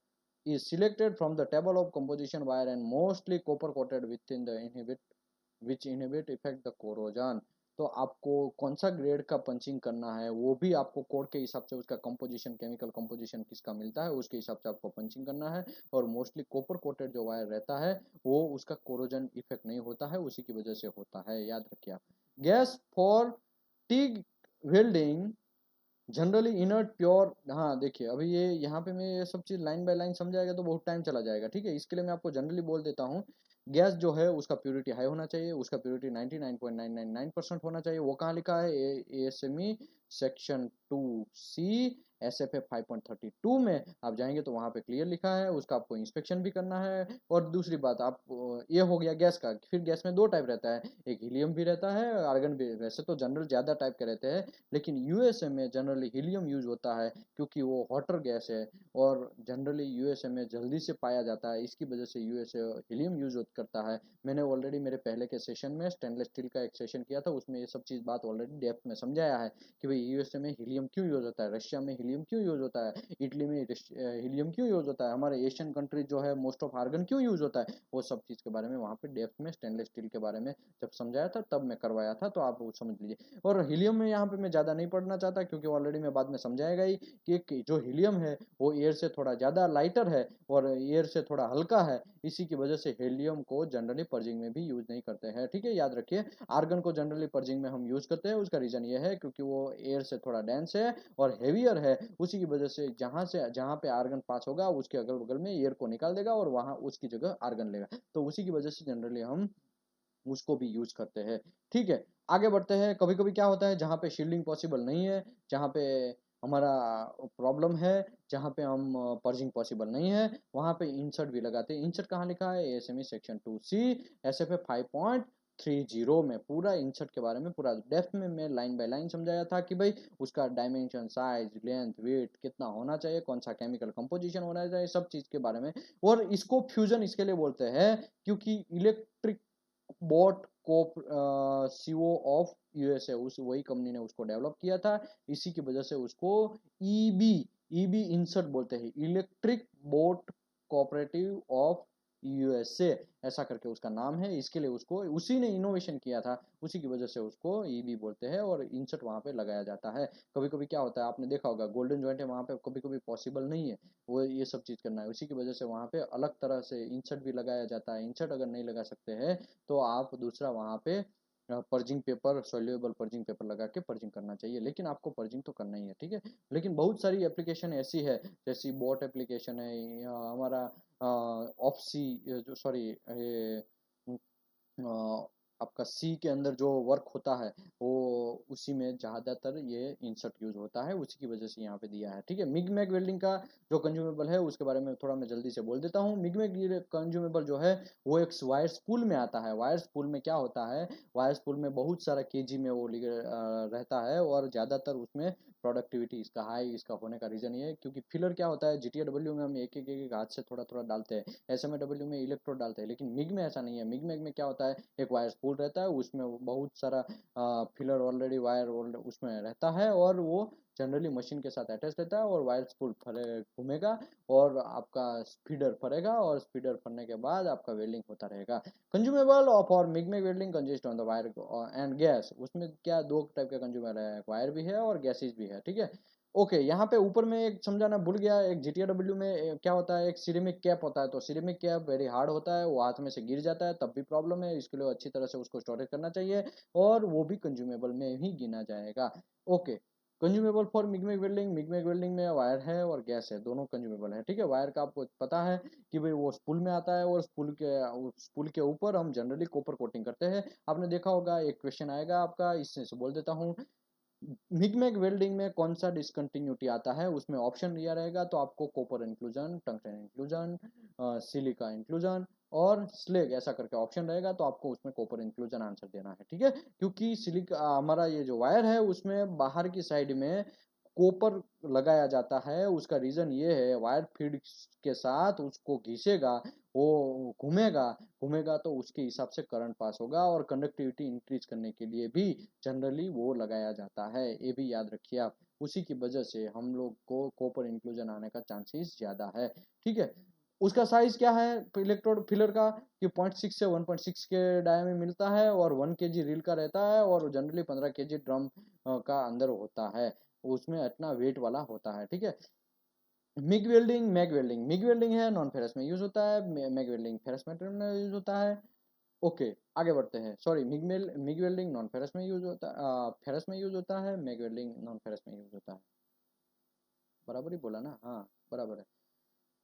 is selected from the table of composition wire and mostly copper coated within the inhibit which inhibit effect the corrosion। तो आपको कौन सा grade का punching करना है वो भी आपको कोड के हिसाब से, उसका कंपोजिशन, केमिकल कंपोजिशन किसका मिलता है उसके हिसाब से आपको पंचिंग करना है। और मोस्टली कॉपर कोटेड जो वायर रहता है वो उसका कोरोजन इफेक्ट नहीं होता है, उसी की वजह से होता है, याद रखिए आप। Gas for TIG welding generally inert pure. हाँ देखिए, अभी ये यहाँ पे मैं ये सब चीज़ लाइन बाय लाइन समझाएगा तो बहुत टाइम चला जाएगा, ठीक है। इसके लिए मैं आपको जनरली बोल देता हूँ, गैस जो है उसका प्योरिटी हाई होना चाहिए, उसका प्योरिटी 99.999% होना चाहिए। वो कहाँ लिखा है? एएसएमई सेक्शन 2C SFA 5.32 में आप जाएंगे तो वहाँ पे क्लियर लिखा है, उसका आपको इंस्पेक्शन भी करना है। और दूसरी बात, आप ये हो गया गैस का। फिर गैस में दो टाइप रहता है, एक हीलियम भी रहता है, आर्गन भी। वैसे तो जनरल ज़्यादा टाइप के रहते हैं, लेकिन यूएसए में जनरली हीलियम यूज होता है क्योंकि वो हॉटर गैस है और जनरली यूएसए में जल्दी से पाया जाता है, इसकी वजह से यूएसए हीलियम यूज करता है। मैंने ऑलरेडी मेरे पहले के सेशन में स्टेनलेस स्टील का एक सेशन किया था, उसमें ये सब चीज़ बात ऑलरेडी डेप्थ में समझाया है कि भाई यूएसए में हीलियम क्यों यूज होता है, रशिया में हीलियम क्यों यूज होता है, इटली में हीलियम क्यों यूज होता है, हमारे एशियन कंट्री जो है मोस्ट ऑफ आर्गन क्यों यूज होता है। वो सब चीज़ के बारे में वहाँ पे डेप्थ में स्टेनलेस स्टील के बारे में जब समझाया था तब मैं करवाया था, तो आप वो समझ लीजिए। और हीलियम में यहाँ पे मैं ज़्यादा नहीं पढ़ना चाहता क्योंकि ऑलरेडी मैं बाद में समझाएगा ही कि जो हीलियम है वो एयर से थोड़ा ज़्यादा लाइटर है और एयर से थोड़ा हल्का है, इसी की वजह से हीलियम को जनरली पर्जिंग में भी यूज नहीं करते हैं, ठीक है, याद रखिए। आर्गन को जनरली पर्जिंग में हम यूज करते हैं, उसका रीजन ये है क्योंकि वो एयर से थोड़ा डेंस है और हेवियर है, उसी की वजह से जहाँ पे आर्गन पास होगा उसके अगल बगल में एयर को निकाल देगा और वहाँ उसकी जगह आर्गन लेगा, तो उसी की वजह से जनरली हम उसको भी यूज करते हैं, ठीक है। आगे बढ़ते हैं। कभी कभी क्या होता है, जहाँ पे शील्डिंग पॉसिबल नहीं है, जहाँ पे हमारा प्रॉब्लम है, जहाँ पे हम पर्जिंग पॉसिबल नहीं है, वहाँ पे इंसर्ट भी लगाते हैं। इंसर्ट कहाँ लिखा है? एएसएमई सेक्शन 2C एसएफए 5.30 में पूरा इंसर्ट के बारे में पूरा डेप्थ में मैं लाइन बाय लाइन समझाया था कि भाई उसका डायमेंशन, साइज, लेंथ, वेट कितना होना चाहिए, कौन सा केमिकल कंपोजिशन होना चाहिए, सब चीज़ के बारे में। और इसको फ्यूजन इसके लिए बोलते हैं क्योंकि Electric Boat Corp CO of USA, उस वही कंपनी ने उसको डेवलप किया था, इसी की वजह से उसको ईबी ईबी इंसर्ट बोलते हैं, electric boat cooperative of USA, ऐसा करके उसका नाम है। इसके लिए उसको उसी ने इनोवेशन किया था, उसी की वजह से उसको ईबी बोलते हैं और इंसर्ट वहाँ पे लगाया जाता है। कभी कभी क्या होता है, आपने देखा होगा गोल्डन जॉइंट है, वहाँ पे कभी कभी पॉसिबल नहीं है वो ये सब चीज़ करना है, उसी की वजह से वहाँ पे अलग तरह से इंसर्ट भी लगाया जाता है। इंसर्ट अगर नहीं लगा सकते हैं तो आप दूसरा वहाँ पे purging paper, soluble purging paper लगा के पर्जिंग करना चाहिए, लेकिन आपको पर्जिंग तो करना ही है, ठीक है। लेकिन बहुत सारी एप्लीकेशन ऐसी है, जैसी बोट एप्लीकेशन है या हमारा ऑफसी, जो सॉरी ये आपका सी के अंदर जो वर्क होता है वो उसी में ज़्यादातर ये इंसर्ट यूज होता है, उसी की वजह से यहाँ पे दिया है, ठीक है। मिग मैग वेल्डिंग का जो कंज्यूमेबल है उसके बारे में थोड़ा मैं जल्दी से बोल देता हूँ। मिग मैग कंज्यूमेबल जो है वो एक वायर स्पूल में आता है। वायर स्पूल में क्या होता है, वायर स्पूल में बहुत सारा केजी में वो रहता है और ज़्यादातर उसमें प्रोडक्टिविटी इसका हाई, इसका होने का रीज़न ये है क्योंकि फिलर क्या होता है, जीटीडब्ल्यू में हम एक हाथ से थोड़ा थोड़ा डालते हैं, एसएमएडब्ल्यू में इलेक्ट्रोड डालते हैं, लेकिन मिग में ऐसा नहीं है। मिग मैग में क्या होता है, एक वायर स्पूल रहता है, उसमें बहुत सारा फिलर ऑलरेडी वायर उसमें रहता है और वो जनरली मशीन के साथ अटैच रहता है और वायर स्पूल घूमेगा और आपका स्पीडर फरेगा और स्पीडर फरने के बाद आपका वेल्डिंग होता रहेगा। कंज्यूमेबल ऑफ और MiG welding consist on the wire and gas. उसमें क्या दो टाइप का कंज्यूमर है, वायर भी है और गैसेज भी है, ठीक है। ओके, यहाँ पे ऊपर में एक समझाना भूल गया, एक जीटीडब्ल्यू में क्या होता है, एक सिरेमिक कैप होता है, तो सिरेमिक कैप वेरी हार्ड होता है, वो हाथ में से गिर जाता है तब भी प्रॉब्लम है, इसके लिए अच्छी तरह से उसको स्टोरेज करना चाहिए और वो भी कंज्यूमेबल में ही गिना जाएगा। Okay, consumable for MIG MAG welding. MIG MAG welding में वायर है और गैस है, दोनों कंज्यूमेबल है, ठीक है। वायर का आपको पता है कि भाई वो स्पूल में आता है और स्पूल के ऊपर हम जनरली कॉपर कोटिंग करते हैं। आपने देखा होगा, एक क्वेश्चन आएगा आपका, इससे से बोल देता हूँ, मिगमैग वेल्डिंग में कौन सा डिसकंटिन्यूटी आता है, उसमें ऑप्शन दिया रहेगा तो आपको copper inclusion, tungsten inclusion, silica inclusion और स्लेग ऐसा करके ऑप्शन रहेगा, तो आपको उसमें कॉपर इंक्लूजन आंसर देना है, ठीक है। क्योंकि सिलिका हमारा ये जो वायर है उसमें बाहर की साइड में कॉपर लगाया जाता है, उसका रीज़न ये है वायर फीड के साथ उसको घिसेगा, वो घूमेगा, घूमेगा तो उसके हिसाब से करंट पास होगा और कंडक्टिविटी इंक्रीज करने के लिए भी जनरली वो लगाया जाता है, ये भी याद रखिए आप। उसी की वजह से हम लोग को कॉपर इंक्लूजन आने का चांसेस ज़्यादा है, ठीक है। उसका साइज क्या है इलेक्ट्रोड फिलर का कि 0.6 से 1.6 के डाया में मिलता है और 1 kg रील का रहता है और जनरली 15 kg ड्रम का अंदर होता है, उसमें इतना वेट वाला होता है, ठीक है। MIG welding MAG welding, MIG welding है नॉन फेरस में यूज होता है, मैग वेल्डिंग फेरस मेटल में यूज होता है। ओके, आगे बढ़ते हैं। Sorry, MIG welding non ferrous में यूज होता है, फेरस में यूज होता है, मैग वेल्डिंग नॉन फेरस में यूज होता है। बराबर ही बोला ना, हाँ बराबर है।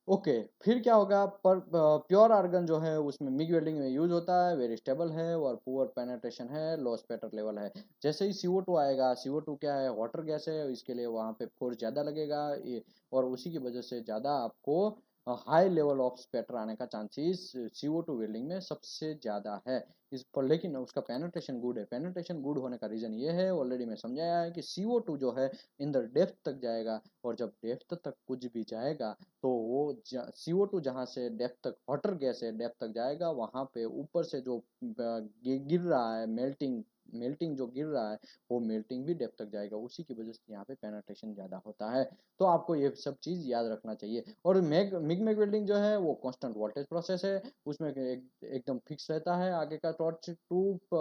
ओके, फिर क्या होगा, पर प्योर आर्गन जो है उसमें मिग वेल्डिंग में यूज होता है, वेरी स्टेबल है और पुअर पेनेट्रेशन है, लो स्पेटर लेवल है। जैसे ही CO2 आएगा, CO2 क्या है, वाटर गैस है, इसके लिए वहाँ पे फोर्स ज़्यादा लगेगा ये, और उसी की वजह से ज़्यादा आपको हाई लेवल ऑफ स्पेटर आने का चांसेस CO2 वेल्डिंग में सबसे ज़्यादा है इस पर। लेकिन उसका पेनेट्रेशन गुड है, पेनेट्रेशन गुड होने का रीज़न ये है, ऑलरेडी मैं समझाया है कि CO2 जो है इन द डेप्थ तक जाएगा, और जब डेप्थ तक कुछ भी जाएगा तो वो CO2 जहाँ से डेप्थ तक, वाटर गैस है, डेप्थ तक जाएगा, वहाँ पे ऊपर से जो गिर रहा है, मेल्टिंग मेल्टिंग जो गिर रहा है, वो मेल्टिंग भी डेप्थ तक जाएगा, उसी की वजह से यहाँ पे पेनेट्रेशन ज़्यादा होता है। तो आपको ये सब चीज़ याद रखना चाहिए। और मिग वेल्डिंग जो है वो कांस्टेंट वोल्टेज प्रोसेस है, उसमें एकदम फिक्स रहता है, आगे का टॉर्च ट्यूब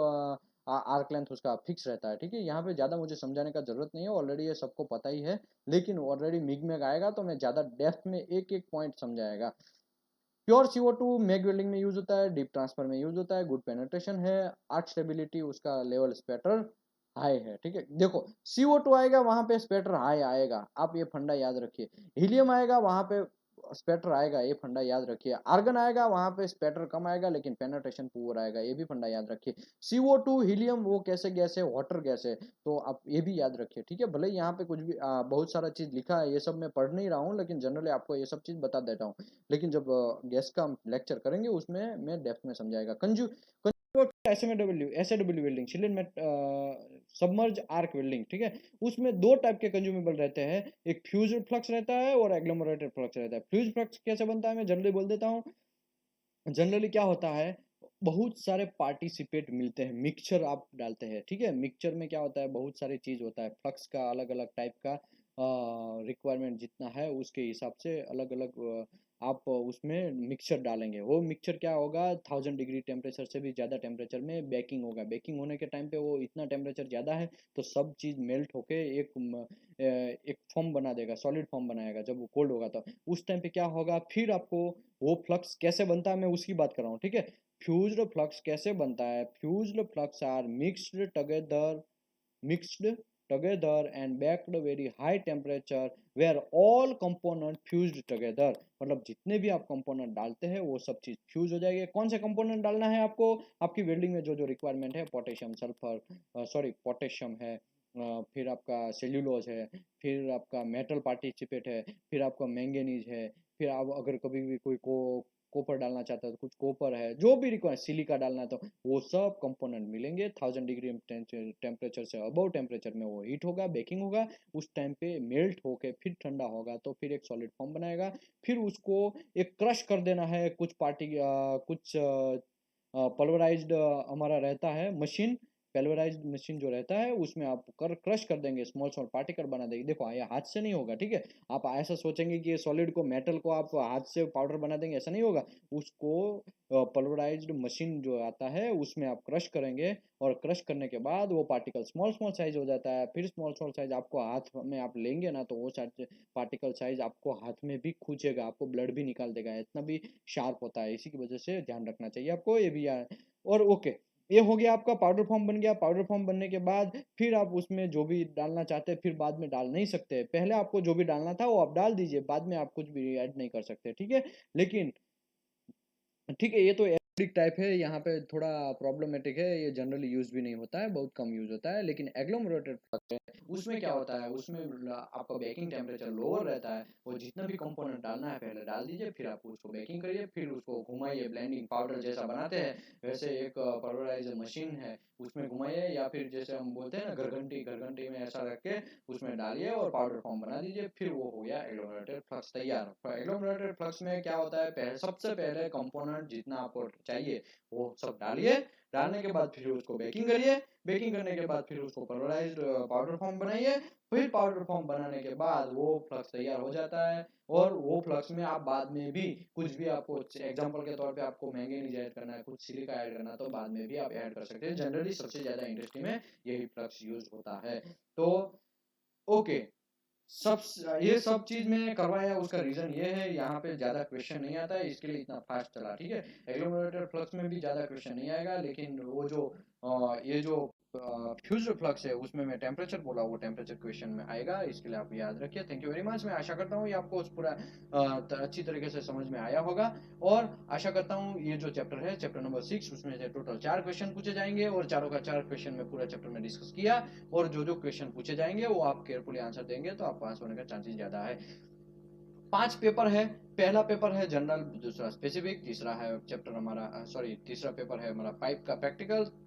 आर्क लेंथ उसका फिक्स रहता है, ठीक है। यहाँ पे ज़्यादा मुझे समझाने का जरूरत नहीं है, ऑलरेडी ये सबको पता ही है। लेकिन ऑलरेडी मिग में आएगा तो मैं ज़्यादा डेप्थ में एक एक पॉइंट समझाएगा। प्योर CO2 मैग वेल्डिंग में यूज होता है, डीप ट्रांसफर में यूज होता है, गुड पेनेट्रेशन है, आर्क स्टेबिलिटी उसका लेवल स्पेटर हाई है, ठीक है। देखो, CO2 आएगा वहां पे स्पेटर हाई आएगा, आप ये फंडा याद रखिए। हीलियम आएगा वहां पे स्पेटर आएगा, ये फंडा याद रखिए। आर्गन आएगा वहां पे स्पेटर कम आएगा लेकिन पेनेट्रेशन पुअर आएगा, ये भी फंडा याद रखिए। CO2 हीलियम वो कैसे गैस है, वाटर गैस है, तो आप ये भी याद रखिए, ठीक है। भले यहाँ पे कुछ भी बहुत सारा चीज लिखा है, ये सब मैं पढ़ नहीं रहा हूँ, लेकिन जनरली आपको ये सब चीज बता देता हूँ। लेकिन जब गैस का लेक्चर करेंगे उसमें मैं डेप्थ में समझाएगा। एसएडब्ल्यू वेल्डिंग, चिल्ड मेट सबमर्ज आर्क वेल्डिंग, ठीक है। उसमें दो टाइप के कंज्यूमेबल रहते हैं, एक फ्यूज्ड फ्लक्स रहता है और एग्लोमरेटेड फ्लक्स रहता है। फ्यूज फ्लक्स कैसे बनता है मैं जल्दी बोल देता हूँ। जनरली क्या होता है, बहुत सारे पार्टिसिपेट मिलते हैं, मिक्सचर आप डालते हैं, ठीक है। मिक्सचर में क्या होता है, बहुत सारी चीज होता है, फ्लक्स का अलग अलग टाइप का रिक्वायरमेंट जितना है उसके हिसाब से अलग अलग आप उसमें मिक्सचर डालेंगे। वो मिक्सचर क्या होगा, 1000 डिग्री टेम्परेचर से भी ज़्यादा टेम्परेचर में बेकिंग होगा। बेकिंग होने के टाइम पे वो इतना टेम्परेचर ज़्यादा है तो सब चीज़ मेल्ट होके एक फॉर्म बना देगा, सॉलिड फॉर्म बनाएगा। जब वो कोल्ड होगा तो उस टाइम पे क्या होगा, फिर आपको वो फ्लक्स कैसे बनता है मैं उसकी बात कर रहा हूँ, ठीक है। फ्यूज्ड फ्लक्स कैसे बनता है, fused flux are mixed together and baked very high temperature where all component fused together। मतलब जितने भी आप कंपोनेंट डालते हैं वो सब चीज फ्यूज हो जाएगी। कौन से कंपोनेंट डालना है आपको, आपकी वेल्डिंग में जो जो रिक्वायरमेंट है, पोटेशियम सल्फर सॉरी पोटेशियम है, फिर आपका सेल्यूलोज है, फिर आपका मेटल पार्टिसिपेट है, फिर आपका मैंगनीज है, फिर आप अगर कभी भी कोई को कॉपर डालना चाहता है तो कुछ कॉपर है, जो भी रिक्वायर सिलिका डालना है तो वो सब कंपोनेंट मिलेंगे। 1000 डिग्री टेम्परेचर से अबव टेम्परेचर में वो हीट होगा, बेकिंग होगा, उस टाइम पे मेल्ट होके फिर ठंडा होगा तो फिर एक सॉलिड फॉर्म बनाएगा। फिर उसको एक क्रश कर देना है, कुछ कुछ पल्वराइज्ड हमारा रहता है मशीन, पेल्वराइज्ड मशीन जो रहता है उसमें आप क्रश कर देंगे, स्मॉल स्मॉल पार्टिकल बना देंगे। देखो ये हाथ से नहीं होगा, ठीक है। आप ऐसा सोचेंगे कि ये सॉलिड को, मेटल को आप हाथ से पाउडर बना देंगे, ऐसा नहीं होगा। उसको पल्वराइज्ड मशीन जो आता है उसमें आप क्रश करेंगे, और क्रश करने के बाद वो पार्टिकल स्मॉल स्मॉल साइज हो जाता है। फिर स्मॉल स्मॉल साइज आपको हाथ में आप लेंगे ना तो वो पार्टिकल साइज आपको हाथ में भी खूंचेगा, आपको ब्लड भी निकाल देगा, इतना भी शार्प होता है। इसी की वजह से ध्यान रखना चाहिए आपको, ये भी और ओके, ये हो गया आपका पाउडर फॉर्म बन गया। पाउडर फॉर्म बनने के बाद फिर आप उसमें जो भी डालना चाहते हैं फिर बाद में डाल नहीं सकते, पहले आपको जो भी डालना था वो आप डाल दीजिए, बाद में आप कुछ भी ऐड नहीं कर सकते, ठीक है। लेकिन ठीक है, ये तो टाइप है, यहाँ पे थोड़ा प्रॉब्लमेटिक है, ये जनरली यूज भी नहीं होता है, बहुत कम यूज होता है। लेकिन एग्लोमरेटेड फ्लक्स है, उसमें क्या होता है, उसमें आपका बेकिंग टेम्परेचर लोअर रहता है, और जितना भी कंपोनेंट डालना है पहले डाल दीजिए, फिर आप उसको बेकिंग करिए, फिर उसको घुमाइए, ब्लेंडिंग पाउडर जैसा बनाते हैं वैसे एक पाउडराइजर मशीन है उसमें घुमाइए, या फिर जैसे हम बोलते हैं ना घरघंटी, घरघंटी में ऐसा रख के उसमें डालिए और पाउडर फॉर्म बना दीजिए, फिर वो हो गया एग्लोमरेटेड फ्लक्स तैयार। एग्लोमरेटेड फ्लक्स में क्या होता है, पहले सबसे पहले कंपोनेंट जितना आपको चाहिए वो सब डालिए, डालने के बाद फिर उसको बेकिंग करिए, बेकिंग करने के बाद फिर उसको पोलराइज्ड पाउडर फॉर्म बनाइए, फिर पाउडर फॉर्म बनाने के बाद वो फ्लक्स तैयार हो जाता है। और वो फ्लक्स में आप बाद में भी कुछ भी आपको एग्जांपल के तौर पे आपको मैंगनीज ऐड करना है, कुछ सिलिका ऐड करना है, तो बाद में भी आप ऐड कर सकते हैं। जनरली सबसे ज्यादा इंडस्ट्री में यही फ्लक्स यूज होता है। तो ओके, सब ये सब चीज में करवाया, उसका रीजन ये है, यहाँ पे ज्यादा क्वेश्चन नहीं आता है, इसके लिए इतना फास्ट चला, ठीक है। एग्लोमेरेटेड फ्लक्स में भी ज्यादा क्वेश्चन नहीं आएगा, लेकिन वो जो ये जो फ्यूज्ड फ्लक्स है उसमें मैं टेम्परेचर बोला, वो टेम्परेचर क्वेश्चन में आएगा, इसके लिए आप याद रखिए। Thank you very much. मैं आशा करता हूँ ये आपको उस पूरा अच्छी तरीके से समझ में आया होगा, और आशा करता हूँ ये जो चैप्टर है, चैप्टर नंबर 6, उसमें से टोटल 4 क्वेश्चन पूछे जाएंगे, और चारों का 4 क्वेश्चन में पूरा चैप्टर में डिस्कस किया, और जो जो क्वेश्चन पूछे जाएंगे वो आप केयरफुली आंसर देंगे तो आप पास होने का चांसेस ज्यादा है। 5 पेपर है, पहला पेपर है जनरल, दूसरा स्पेसिफिक, तीसरा है चैप्टर हमारा, सॉरी तीसरा पेपर है हमारा पाइप का प्रैक्टिकल,